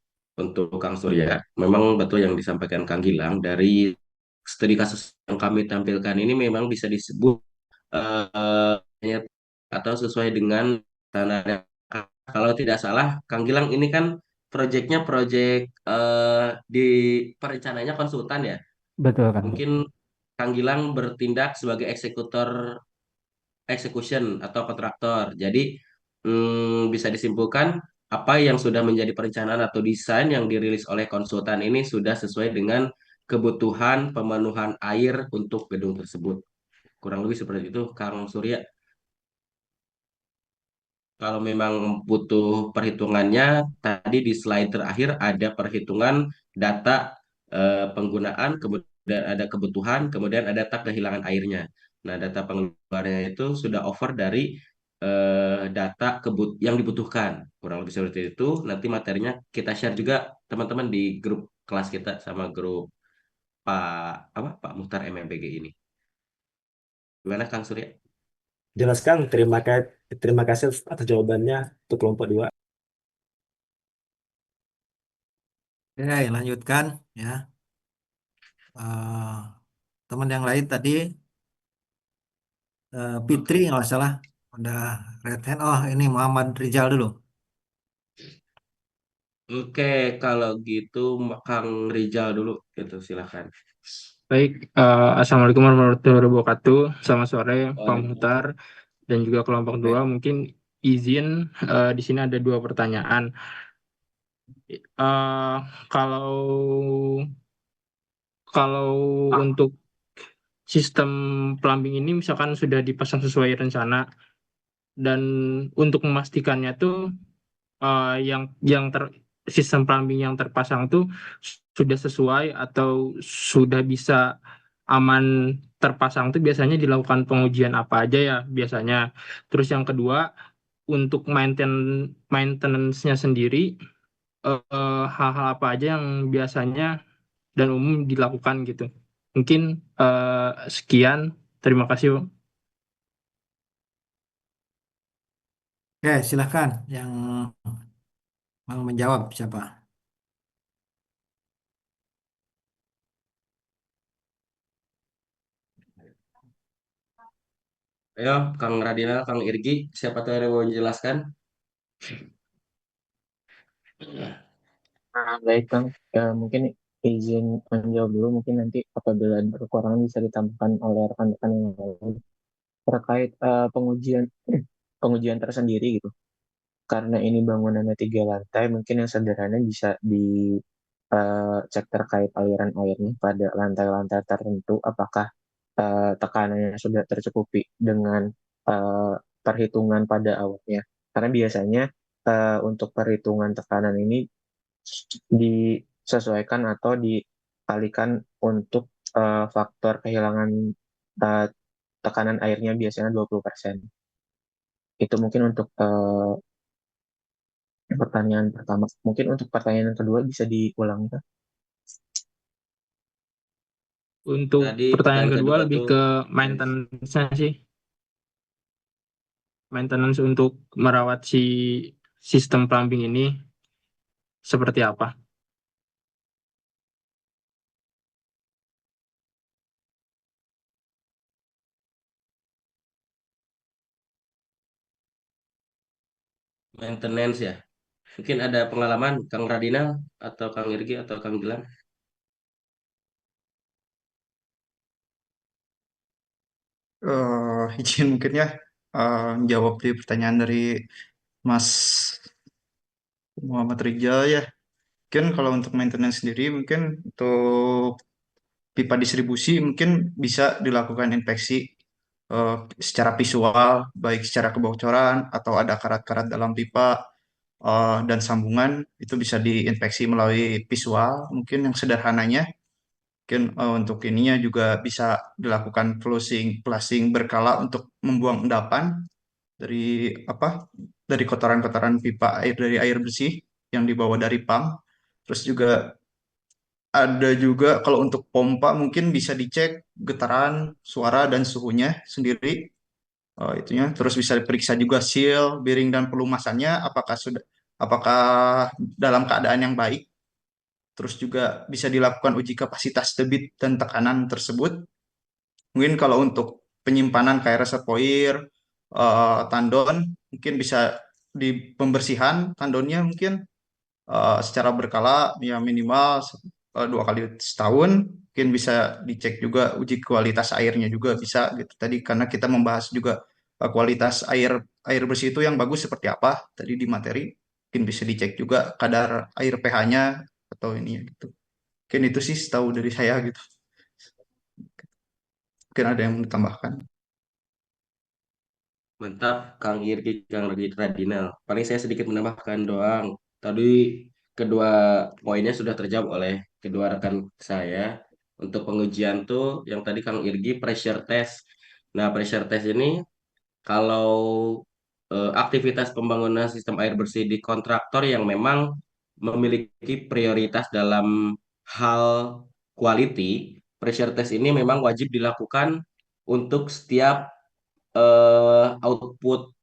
untuk Kang Surya. Memang betul yang disampaikan Kang Gilang dari studi kasus yang kami tampilkan ini memang bisa disebut atau sesuai dengan standar yang kalau tidak salah Kang Gilang ini kan proyeknya proyek di perencananya konsultan ya. Betul kan? Mungkin Kang Gilang bertindak sebagai eksekutor execution atau kontraktor. Jadi bisa disimpulkan apa yang sudah menjadi perencanaan atau desain yang dirilis oleh konsultan ini sudah sesuai dengan kebutuhan pemenuhan air untuk gedung tersebut. Kurang lebih seperti itu, Kang Surya. Kalau memang butuh perhitungannya, tadi di slide terakhir ada perhitungan data penggunaan, kemudian ada kebutuhan, kemudian ada tab kehilangan airnya. Nah, data pengeluarannya itu sudah over dari data yang dibutuhkan. Kurang lebih seperti itu. Nanti materinya kita share juga teman-teman di grup kelas kita sama grup Pak Muhtar MMPG ini. Gimana Kang Surya? Jelaskan, terima kasih atas jawabannya untuk kelompok 2. Oke, lanjutkan ya. Eh, teman yang lain tadi Fitri Oke. nggak salah udah red hand. Oh ini Muhammad Rizal dulu. Oke, kalau gitu Kang Rijal dulu gitu silakan. Baik, Assalamualaikum warahmatullahi wabarakatuh. Selamat sore, Pak Waalaikumsalam. Muhtar dan juga kelompok dua. Oke. Mungkin izin di sini ada dua pertanyaan. Eh, kalau kalau untuk sistem plumbing ini misalkan sudah dipasang sesuai rencana dan untuk memastikannya tuh yang sistem plumbing yang terpasang tuh sudah sesuai atau sudah bisa aman terpasang tuh biasanya dilakukan pengujian apa aja ya biasanya. Terus yang kedua untuk maintenance-nya sendiri hal-hal apa aja yang biasanya dan umum dilakukan gitu. Mungkin sekian. Terima kasih. Oke, silahkan yang mau menjawab siapa? Ayo, Kang Radina, Kang Irgi, siapa tuh yang mau menjelaskan? Baik, Kang. Mungkin izin menjawab dulu, mungkin nanti apabila ada kekurangan bisa ditambahkan oleh rekan-rekan yang lain terkait pengujian pengujian tersendiri gitu. Karena ini bangunannya 3 lantai, mungkin yang sederhana bisa dicek terkait aliran airnya pada lantai-lantai tertentu, apakah tekanannya sudah tercukupi dengan eh, perhitungan pada awalnya. Karena biasanya untuk perhitungan tekanan ini disesuaikan atau dikalikan untuk faktor kehilangan eh, tekanan airnya biasanya 20%. Itu mungkin untuk pertanyaan pertama. Mungkin untuk pertanyaan yang kedua bisa diulang, Kak? Untuk Tadi pertanyaan pertanyaan kedua kedua lebih tuh ke maintenance-nya sih. Maintenance untuk merawat si sistem plumbing ini seperti apa? maintenance ya. Mungkin ada pengalaman Kang Radina atau Kang Irgi atau Kang Gilang. Izin mungkin ya jawab di pertanyaan dari Mas Muhammad Rijal ya. Mungkin kalau untuk maintenance sendiri mungkin untuk pipa distribusi mungkin bisa dilakukan inspeksi secara visual, baik secara kebocoran atau ada karat-karat dalam pipa dan sambungan itu bisa diinspeksi melalui visual. Mungkin yang sederhananya, mungkin untuk ininya juga bisa dilakukan flushing berkala untuk membuang endapan dari apa dari kotoran-kotoran pipa air dari air bersih yang dibawa dari pump. Terus juga ada juga kalau untuk pompa mungkin bisa dicek getaran suara dan suhunya sendiri. Itunya terus bisa diperiksa juga seal, bearing dan pelumasannya apakah dalam keadaan yang baik. Terus juga bisa dilakukan uji kapasitas debit dan tekanan tersebut. Mungkin kalau untuk penyimpanan kayak reservoir tandon, mungkin bisa di pembersihan tandonnya mungkin secara berkala ya minimal 2 kali setahun. Mungkin bisa dicek juga uji kualitas airnya juga bisa gitu tadi, karena kita membahas juga kualitas air air bersih itu yang bagus seperti apa tadi di materi. Mungkin bisa dicek juga kadar air pH-nya atau ini ya gitu. Mungkin itu sih setahu dari saya gitu. Mungkin ada yang mau ditambahkan. Mantap, Kang Irgi Radinal. Paling saya sedikit menambahkan doang. Tadi kedua poinnya sudah terjawab oleh kedua rekan saya. Untuk pengujian tuh, yang tadi Kang Irgi pressure test. Nah, pressure test ini kalau aktivitas pembangunan sistem air bersih di kontraktor yang memang memiliki prioritas dalam hal quality, pressure test ini memang wajib dilakukan untuk setiap output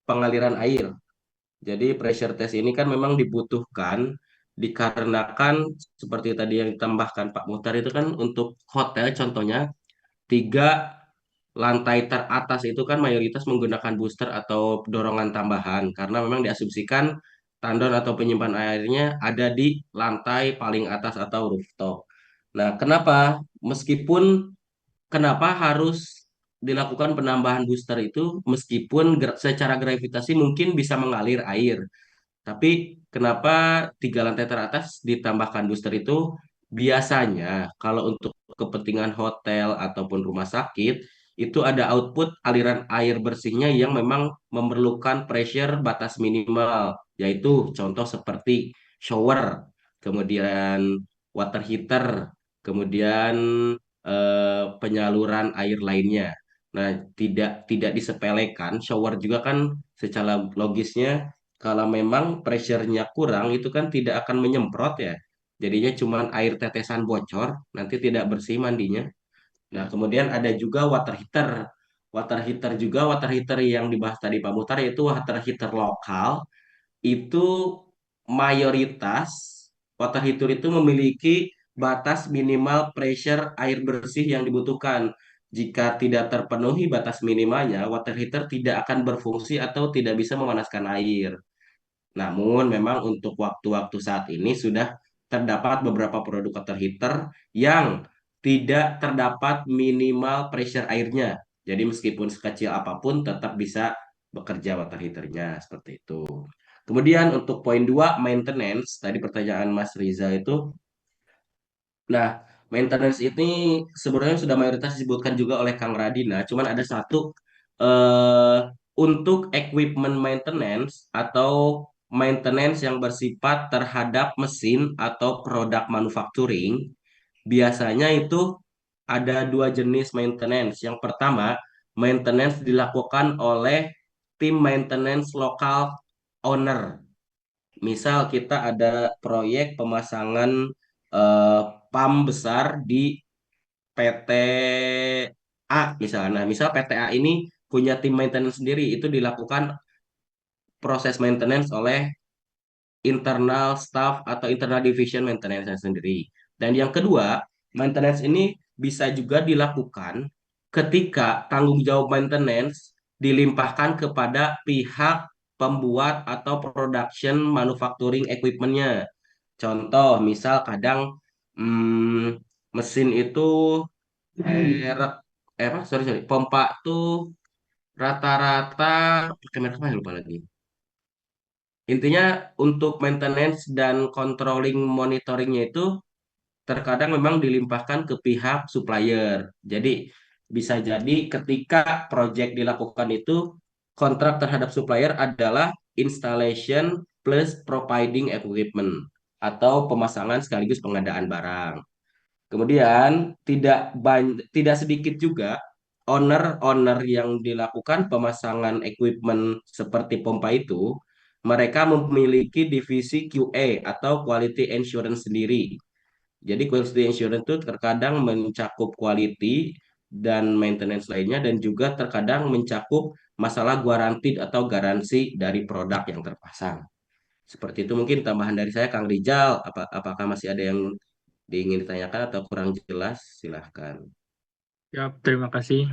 pengaliran air. Jadi pressure test ini kan memang dibutuhkan dikarenakan seperti tadi yang ditambahkan Pak Muhtar itu kan untuk hotel contohnya 3 lantai teratas itu kan mayoritas menggunakan booster atau dorongan tambahan karena memang diasumsikan tandon atau penyimpan airnya ada di lantai paling atas atau rooftop. Nah, kenapa harus dilakukan penambahan booster itu meskipun secara gravitasi mungkin bisa mengalir air. Tapi kenapa 3 lantai teratas ditambahkan booster itu? Biasanya kalau untuk kepentingan hotel ataupun rumah sakit itu ada output aliran air bersihnya yang memang memerlukan pressure batas minimal, yaitu contoh seperti shower, kemudian water heater, kemudian penyaluran air lainnya. Nah, tidak disepelekan, shower juga kan secara logisnya kalau memang pressure-nya kurang itu kan tidak akan menyemprot ya. Jadinya cuma air tetesan bocor, nanti tidak bersih mandinya. Nah, kemudian ada juga water heater. Water heater yang dibahas tadi Pak Muhtar yaitu water heater lokal itu mayoritas water heater itu memiliki batas minimal pressure air bersih yang dibutuhkan. Jika tidak terpenuhi batas minimalnya, water heater tidak akan berfungsi atau tidak bisa memanaskan air. Namun memang untuk waktu-waktu saat ini sudah terdapat beberapa produk water heater yang tidak terdapat minimal pressure airnya. Jadi meskipun sekecil apapun tetap bisa bekerja water heaternya seperti itu. Kemudian untuk poin 2 maintenance, tadi pertanyaan Mas Riza itu. Nah, maintenance ini sebenarnya sudah mayoritas disebutkan juga oleh Kang Radina, cuman ada satu eh, untuk equipment maintenance atau maintenance yang bersifat terhadap mesin atau produk manufacturing, biasanya itu ada 2 jenis maintenance. Yang pertama, maintenance dilakukan oleh tim maintenance lokal owner. Misal kita ada proyek pemasangan eh, PAM besar di PT A misalnya. Nah, misal PT A ini punya tim maintenance sendiri, itu dilakukan proses maintenance oleh internal staff atau internal division maintenance sendiri. Dan yang kedua, maintenance ini bisa juga dilakukan ketika tanggung jawab maintenance dilimpahkan kepada pihak pembuat atau production manufacturing equipment-nya. Contoh, misal kadang mesin itu merek sorry, pompa tuh rata-rata pakai merek apa ya lupa lagi. Intinya untuk maintenance dan controlling monitoringnya itu terkadang memang dilimpahkan ke pihak supplier. Jadi bisa jadi ketika project dilakukan itu kontrak terhadap supplier adalah installation plus providing equipment atau pemasangan sekaligus pengadaan barang. Kemudian tidak sedikit juga owner-owner yang dilakukan pemasangan equipment seperti pompa itu, mereka memiliki divisi QA atau Quality Assurance sendiri. Jadi quality assurance itu terkadang mencakup quality dan maintenance lainnya dan juga terkadang mencakup masalah guaranteed atau garansi dari produk yang terpasang. Seperti itu mungkin tambahan dari saya, Kang Rijal. Apakah masih ada yang ingin ditanyakan atau kurang jelas? Silahkan. Ya, terima kasih.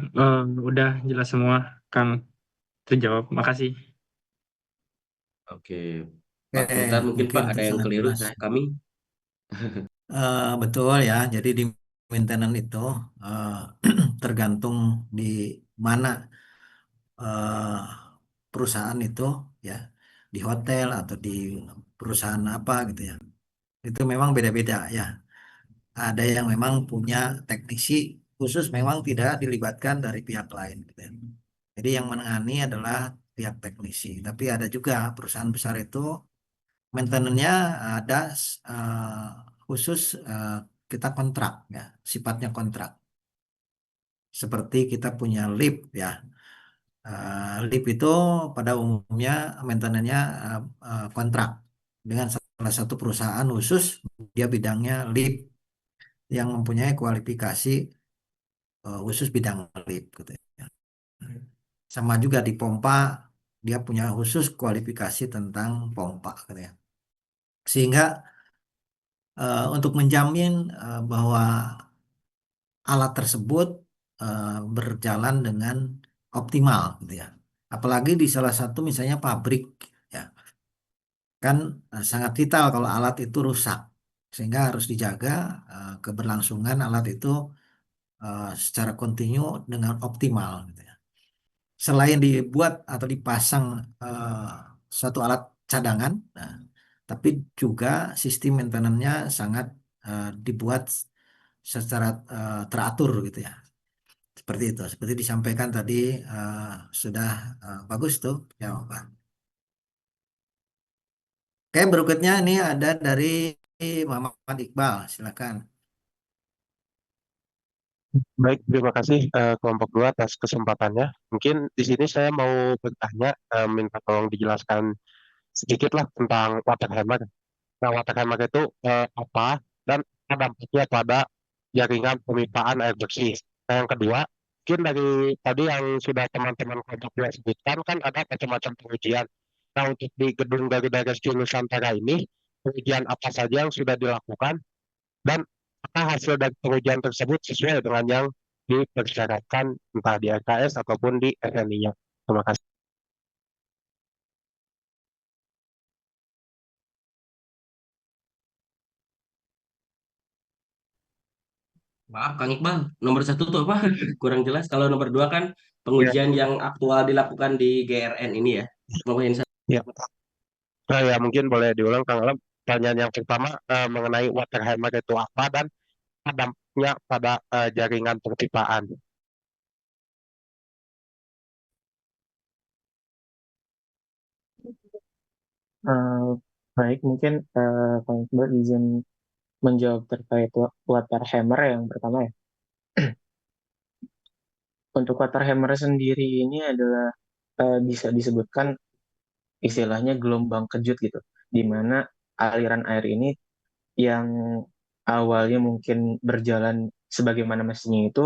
Udah jelas semua, Kang. terjawab. Makasih. Oke, Oke, Pak Muhtar mungkin mungkin Pak itu ada yang sangat keliru jelas. dari kami. Betul ya, jadi di maintenance itu eh, tergantung di mana eh, perusahaan itu ya, di hotel atau di perusahaan apa gitu ya. Itu memang beda-beda ya. Ada yang memang punya teknisi khusus memang tidak dilibatkan dari pihak lain gitu ya. Jadi yang menangani adalah pihak teknisi. Tapi ada juga perusahaan besar itu maintenance-nya ada eh, khusus kita kontrak ya, sifatnya kontrak. Seperti kita punya lift ya. Lift itu pada umumnya maintenance-nya kontrak dengan salah satu perusahaan khusus dia bidangnya lift yang mempunyai kualifikasi khusus bidang lift gitu ya. Sama juga di pompa dia punya khusus kualifikasi tentang pompa gitu ya. Sehingga untuk menjamin bahwa alat tersebut berjalan dengan optimal gitu ya. Apalagi di salah satu misalnya pabrik ya. Kan sangat vital kalau alat itu rusak. Sehingga harus dijaga keberlangsungan alat itu secara kontinu dengan optimal gitu ya. Selain dibuat atau dipasang eh, suatu alat cadangan, nah, tapi juga sistem maintenance-nya sangat dibuat secara teratur gitu ya. Seperti itu, seperti disampaikan tadi eh, sudah bagus tuh jawaban. Oke, berikutnya ini ada dari Muhammad Iqbal, silakan. Baik, terima kasih kelompok 2 atas kesempatannya. Mungkin di sini saya mau bertanya, minta tolong dijelaskan sedikit lah tentang water hammer. Nah, water hammer itu apa dan apa dampaknya pada jaringan pemipaan air bersih. Nah, yang kedua, mungkin dari tadi yang sudah teman-teman kelompok 2 sebutkan kan ada macam-macam pengujian. Nah, untuk di Gedung Garuda Rescue Nusantara ini, pengujian apa saja yang sudah dilakukan dan apakah hasil dari pengujian tersebut sesuai dengan yang dipersyaratkan entah di RKS ataupun di SNI-nya. Terima kasih. Maaf, Kang Iqbal, nomor satu tuh apa? Kurang jelas. Kalau nomor dua kan Ya, pengujian yang aktual dilakukan di GRN ini ya. Pengujian ya. Nah, ya mungkin boleh diulang Kang Alam. Pertanyaan yang pertama mengenai water hammer itu apa dan dampaknya pada jaringan perpipaan. Eh, Baik, mungkin Kang Iqbal izin menjawab terkait water hammer yang pertama ya. Untuk water hammer sendiri ini adalah bisa disebutkan istilahnya gelombang kejut gitu, di mana aliran air ini yang awalnya mungkin berjalan sebagaimana mestinya itu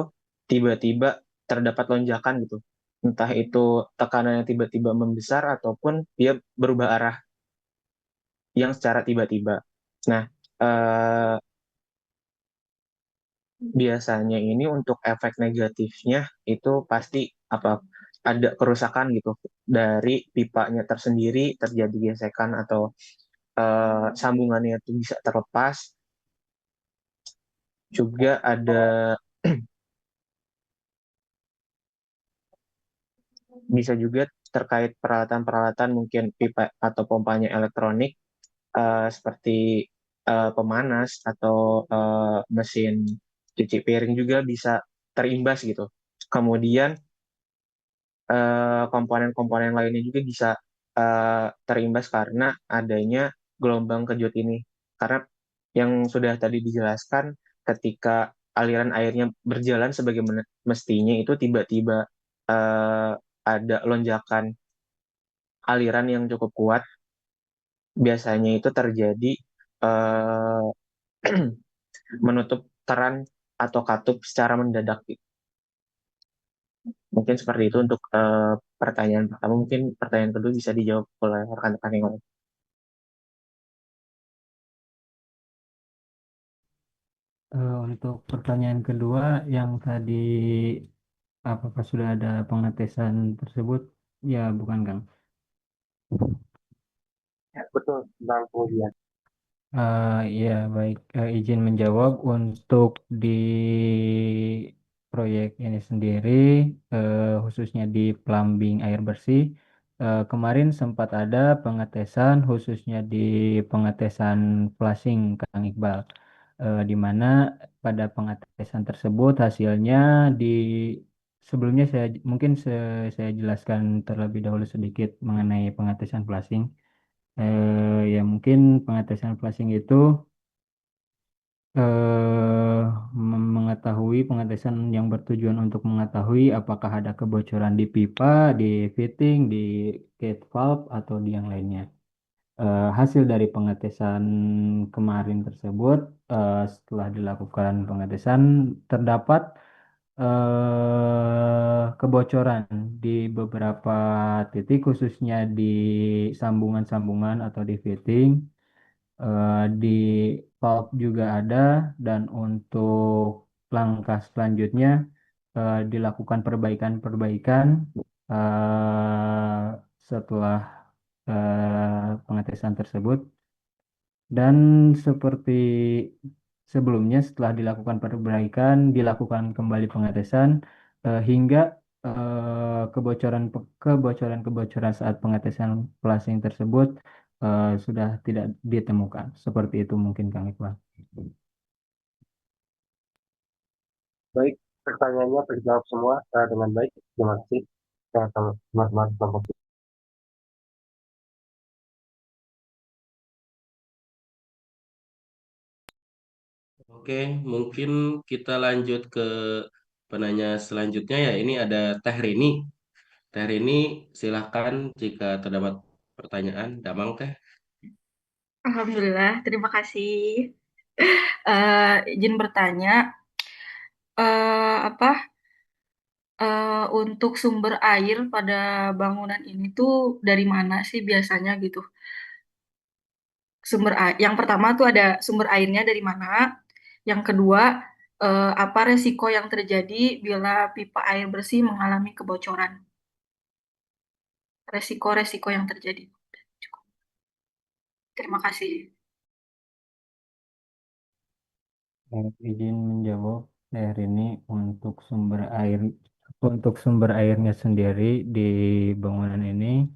tiba-tiba terdapat lonjakan gitu. Entah itu tekanannya tiba-tiba membesar ataupun dia berubah arah yang secara tiba-tiba. Nah, eh, biasanya ini untuk efek negatifnya itu pasti apa ada kerusakan gitu dari pipanya tersendiri, terjadi gesekan atau sambungannya itu bisa terlepas. Juga ada bisa juga terkait peralatan-peralatan mungkin pipa atau pompanya elektronik seperti pemanas atau mesin cuci piring juga bisa terimbas gitu. Kemudian komponen-komponen lainnya juga bisa terimbas karena adanya gelombang kejut ini. Karena yang sudah tadi dijelaskan, ketika aliran airnya berjalan sebagaimana mestinya itu tiba-tiba eh, ada lonjakan aliran yang cukup kuat, biasanya itu terjadi eh, menutup keran atau katup secara mendadak. Mungkin seperti itu untuk pertanyaan pertama. Mungkin pertanyaan kedua bisa dijawab oleh rekan-rekan yang lain. Untuk pertanyaan kedua yang tadi apakah sudah ada pengetesan tersebut? Ya, bukan Kang. Ya, betul tentang pengujian. Ya, baik. Izin menjawab untuk di proyek ini sendiri, khususnya di plumbing air bersih, kemarin sempat ada pengetesan, khususnya di pengetesan flushing, Kang Iqbal, di mana pada pengetesan tersebut hasilnya di sebelumnya saya jelaskan terlebih dahulu sedikit mengenai pengetesan flushing. Ya mungkin pengetesan flashing itu mengetahui pengetesan yang bertujuan untuk mengetahui apakah ada kebocoran di pipa, di fitting, di gate valve atau di yang lainnya. Hasil dari pengetesan kemarin tersebut, setelah dilakukan pengetesan terdapat kebocoran di beberapa titik khususnya di sambungan-sambungan atau di fitting. Di valve juga ada, dan untuk langkah selanjutnya dilakukan perbaikan-perbaikan setelah pengetesan tersebut. Dan seperti sebelumnya, setelah dilakukan perbaikan, dilakukan kembali pengetesan hingga kebocoran-kebocoran saat pengetesan flashing tersebut sudah tidak ditemukan. Seperti itu mungkin Kang Iqbal. Baik, pertanyaannya terjawab semua dengan baik. Terima kasih teman-teman kelompok. Oke, mungkin kita lanjut ke penanya selanjutnya ya. Ini ada Teh Rini. Teh Rini, silahkan jika terdapat pertanyaan. Damang Teh. Alhamdulillah, terima kasih. Izin bertanya, apa untuk sumber air pada bangunan ini tuh dari mana sih biasanya gitu? Sumber air, yang pertama tuh ada sumber airnya dari mana? Yang kedua, apa resiko yang terjadi bila pipa air bersih mengalami kebocoran? Resiko-resiko yang terjadi. Terima kasih. Izin menjawab dari ini untuk sumber airnya sendiri di bangunan ini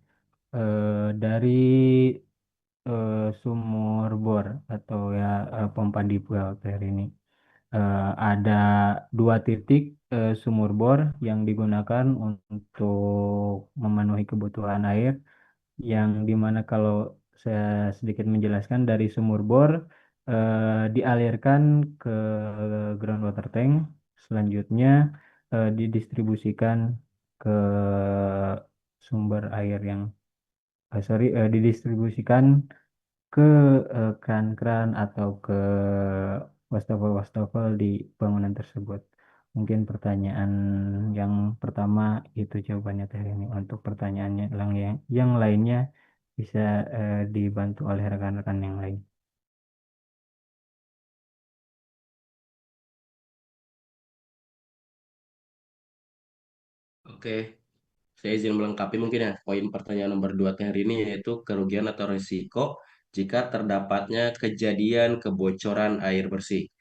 dari sumur bor atau ya pompa deep well dari ini. Ada dua titik sumur bor yang digunakan untuk memenuhi kebutuhan air, yang dimana kalau saya sedikit menjelaskan, dari sumur bor dialirkan ke groundwater tank, selanjutnya didistribusikan ke sumber air yang didistribusikan ke kran-kran atau ke wastafel-wastafel di bangunan tersebut. Mungkin pertanyaan yang pertama itu jawabannya Teh ini. Untuk pertanyaannya yang lainnya bisa dibantu oleh rekan-rekan yang lain. Oke, saya izin melengkapi mungkin ya. Poin pertanyaan nomor 2 Teh Rini yaitu kerugian atau risiko jika terdapatnya kejadian kebocoran air bersih.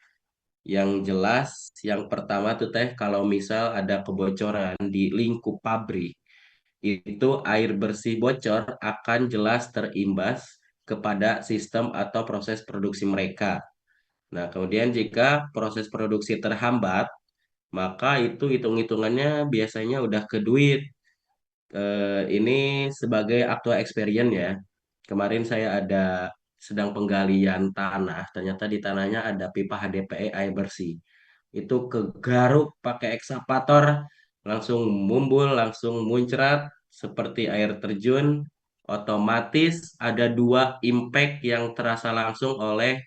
Yang jelas, yang pertama tuh Teh, kalau misal ada kebocoran di lingkup pabrik, itu air bersih bocor akan jelas terimbas kepada sistem atau proses produksi mereka. Nah, kemudian jika proses produksi terhambat, maka itu hitung-hitungannya biasanya udah ke duit. Ini sebagai aktual experience ya. Kemarin saya ada sedang penggalian tanah, ternyata di tanahnya ada pipa HDPE air bersih. Itu kegaruk pakai ekskavator, langsung mumbul, langsung muncrat seperti air terjun. Otomatis ada dua impact yang terasa langsung oleh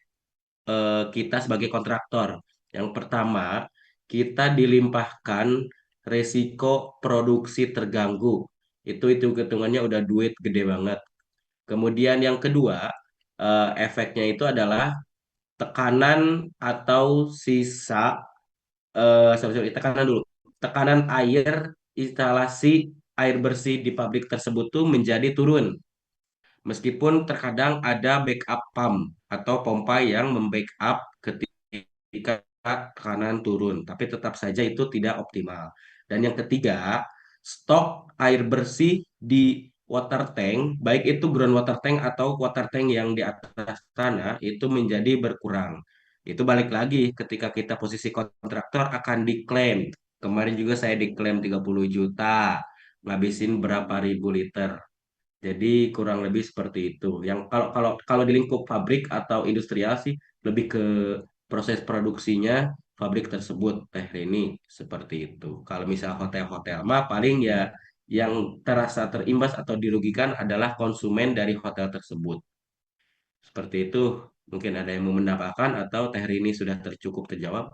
kita sebagai kontraktor. Yang pertama, kita dilimpahkan resiko produksi terganggu. Itu hitungannya udah duit gede banget. Kemudian yang kedua, efeknya itu adalah tekanan atau sisa sorry, tekanan dulu. Tekanan air instalasi air bersih di pabrik tersebut tuh menjadi turun. Meskipun terkadang ada backup pump atau pompa yang membackup ketika tekanan turun, tapi tetap saja itu tidak optimal. Dan yang ketiga, stok air bersih di water tank, baik itu ground water tank atau water tank yang di atas tanah, itu menjadi berkurang. Itu balik lagi ketika kita posisi kontraktor akan diklaim. Kemarin juga saya diklaim 30 juta, ngabisin berapa ribu liter. Jadi kurang lebih seperti itu. Yang kalau kalau kalau di lingkup pabrik atau industrial sih lebih ke proses produksinya pabrik tersebut teh ini seperti itu. Kalau misal hotel-hotel mah paling ya yang terasa terimbas atau dirugikan adalah konsumen dari hotel tersebut. Seperti itu. Mungkin ada yang mau menambahkan atau teh ini sudah tercukup terjawab.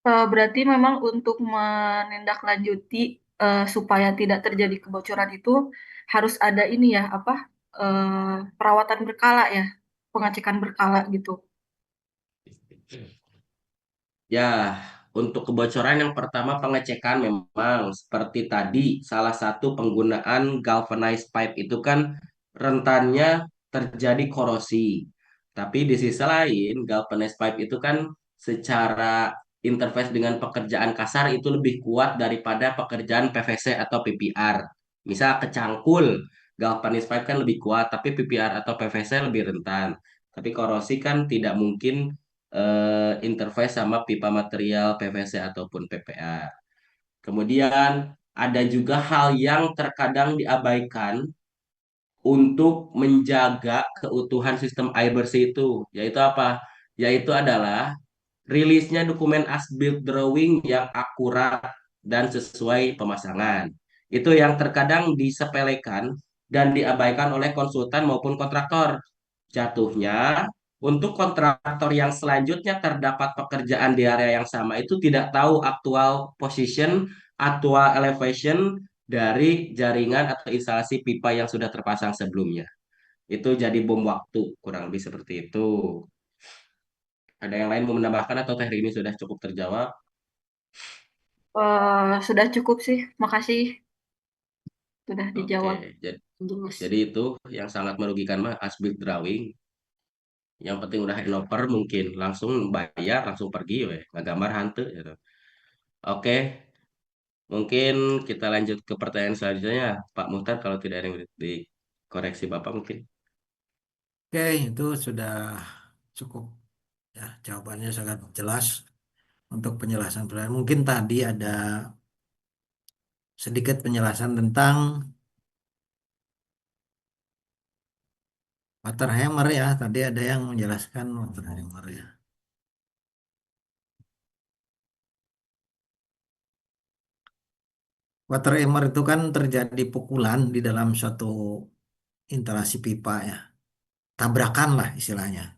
Berarti memang untuk menindaklanjuti supaya tidak terjadi kebocoran itu harus ada ini ya, apa perawatan berkala ya, pengecekan berkala gitu. Ya, untuk kebocoran yang pertama pengecekan memang seperti tadi salah satu penggunaan galvanized pipe itu kan rentannya terjadi korosi. Tapi di sisi lain galvanized pipe itu kan secara interface dengan pekerjaan kasar itu lebih kuat daripada pekerjaan PVC atau PPR. Misal kecangkul, galvanized pipe kan lebih kuat, tapi PPR atau PVC lebih rentan. Tapi korosi kan tidak mungkin interface sama pipa material PVC ataupun PPR. Kemudian ada juga hal yang terkadang diabaikan untuk menjaga keutuhan sistem air bersih itu, yaitu apa? Yaitu adalah rilisnya dokumen as-built drawing yang akurat dan sesuai pemasangan. Itu yang terkadang disepelekan dan diabaikan oleh konsultan maupun kontraktor. Jatuhnya, untuk kontraktor yang selanjutnya terdapat pekerjaan di area yang sama itu tidak tahu aktual position, aktual elevation dari jaringan atau instalasi pipa yang sudah terpasang sebelumnya. Itu jadi bom waktu, kurang lebih seperti itu. Ada yang lain mau menambahkan atau teh ini sudah cukup terjawab? Sudah cukup sih, makasih sudah Oke, dijawab jadi, jelas. jadi itu yang sangat merugikan mah as-built drawing. Yang penting udah handover mungkin langsung bayar, langsung pergi, weh, ngegambar hantu gitu. Oke, mungkin kita lanjut ke pertanyaan selanjutnya, Pak Muhtar, kalau tidak ada yang dikoreksi Bapak mungkin. Oke, itu sudah cukup ya, jawabannya sangat jelas untuk penjelasan pertanyaan. Mungkin tadi ada sedikit penjelasan tentang water hammer ya. Tadi ada yang menjelaskan water hammer ya. Water hammer itu kan terjadi pukulan di dalam suatu instalasi pipa ya. Tabrakan lah istilahnya.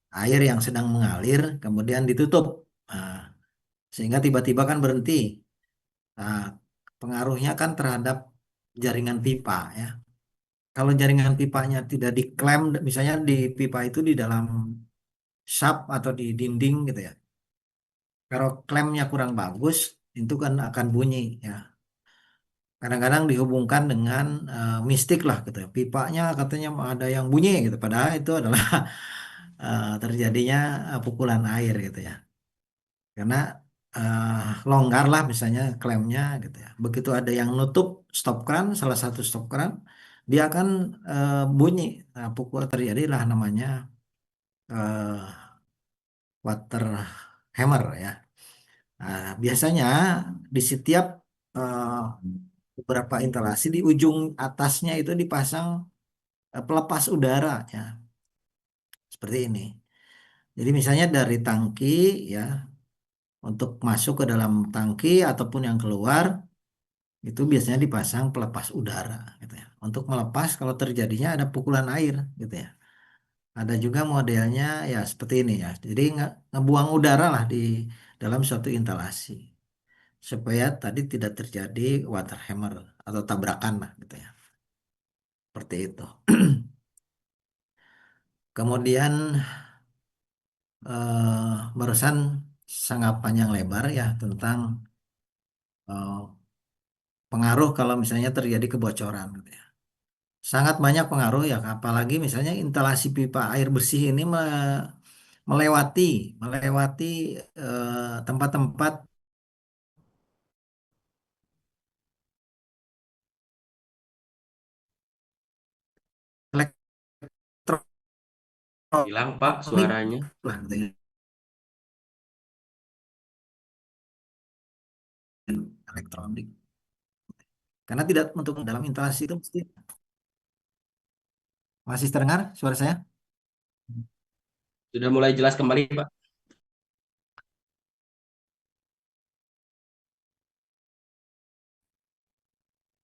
Air yang sedang mengalir kemudian ditutup. Nah, sehingga tiba-tiba kan berhenti. Nah, pengaruhnya kan terhadap jaringan pipa ya. Kalau jaringan pipanya tidak diklem, misalnya di pipa itu di dalam shaft atau di dinding gitu ya. Kalau klemnya kurang bagus, itu kan akan bunyi ya. Kadang-kadang dihubungkan dengan mistik lah gitu ya. Pipanya katanya ada yang bunyi gitu. Padahal itu adalah terjadinya pukulan air gitu ya. Karena eh, longgar lah misalnya klemnya gitu ya. Begitu ada yang nutup stop kran, salah satu stop kran, dia akan bunyi. Nah, pukul terjadilah namanya eh, water hammer ya. Nah, biasanya di setiap eh, beberapa instalasi di ujung atasnya itu dipasang pelepas udara ya, seperti ini. Jadi misalnya dari tangki ya, untuk masuk ke dalam tangki ataupun yang keluar itu biasanya dipasang pelepas udara gitu ya. Untuk melepas kalau terjadinya ada pukulan air gitu ya. Ada juga modelnya ya seperti ini ya. Jadi ngebuang udara lah di dalam suatu instalasi supaya tadi tidak terjadi water hammer atau tabrakan lah gitu ya. Seperti itu. Kemudian barusan sangat panjang lebar ya tentang eh, pengaruh kalau misalnya terjadi kebocoran gitu ya. Sangat banyak pengaruh ya, apalagi misalnya instalasi pipa air bersih ini melewati melewati tempat-tempat Hilang Pak elektronik suaranya. lah gitu ya. Elektronik karena tidak untuk dalam instalasi itu mesti masih terdengar suara saya. Sudah mulai jelas kembali Pak.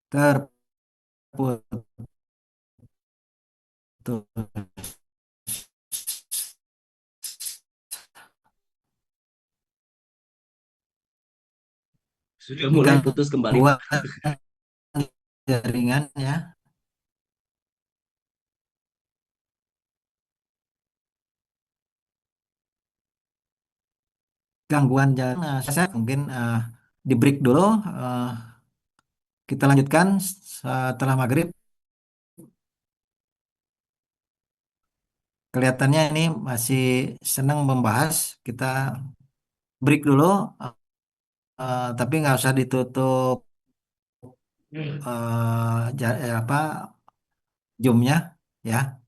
Terputus. Sudah mulai putus kembali Pak. Gangguan jaringan ya, gangguan jaringan. Saya mungkin di break dulu. eh, kita lanjutkan setelah maghrib. Kelihatannya ini masih senang membahas. Kita break dulu, tapi nggak usah ditutup apa Zoom-nya ya.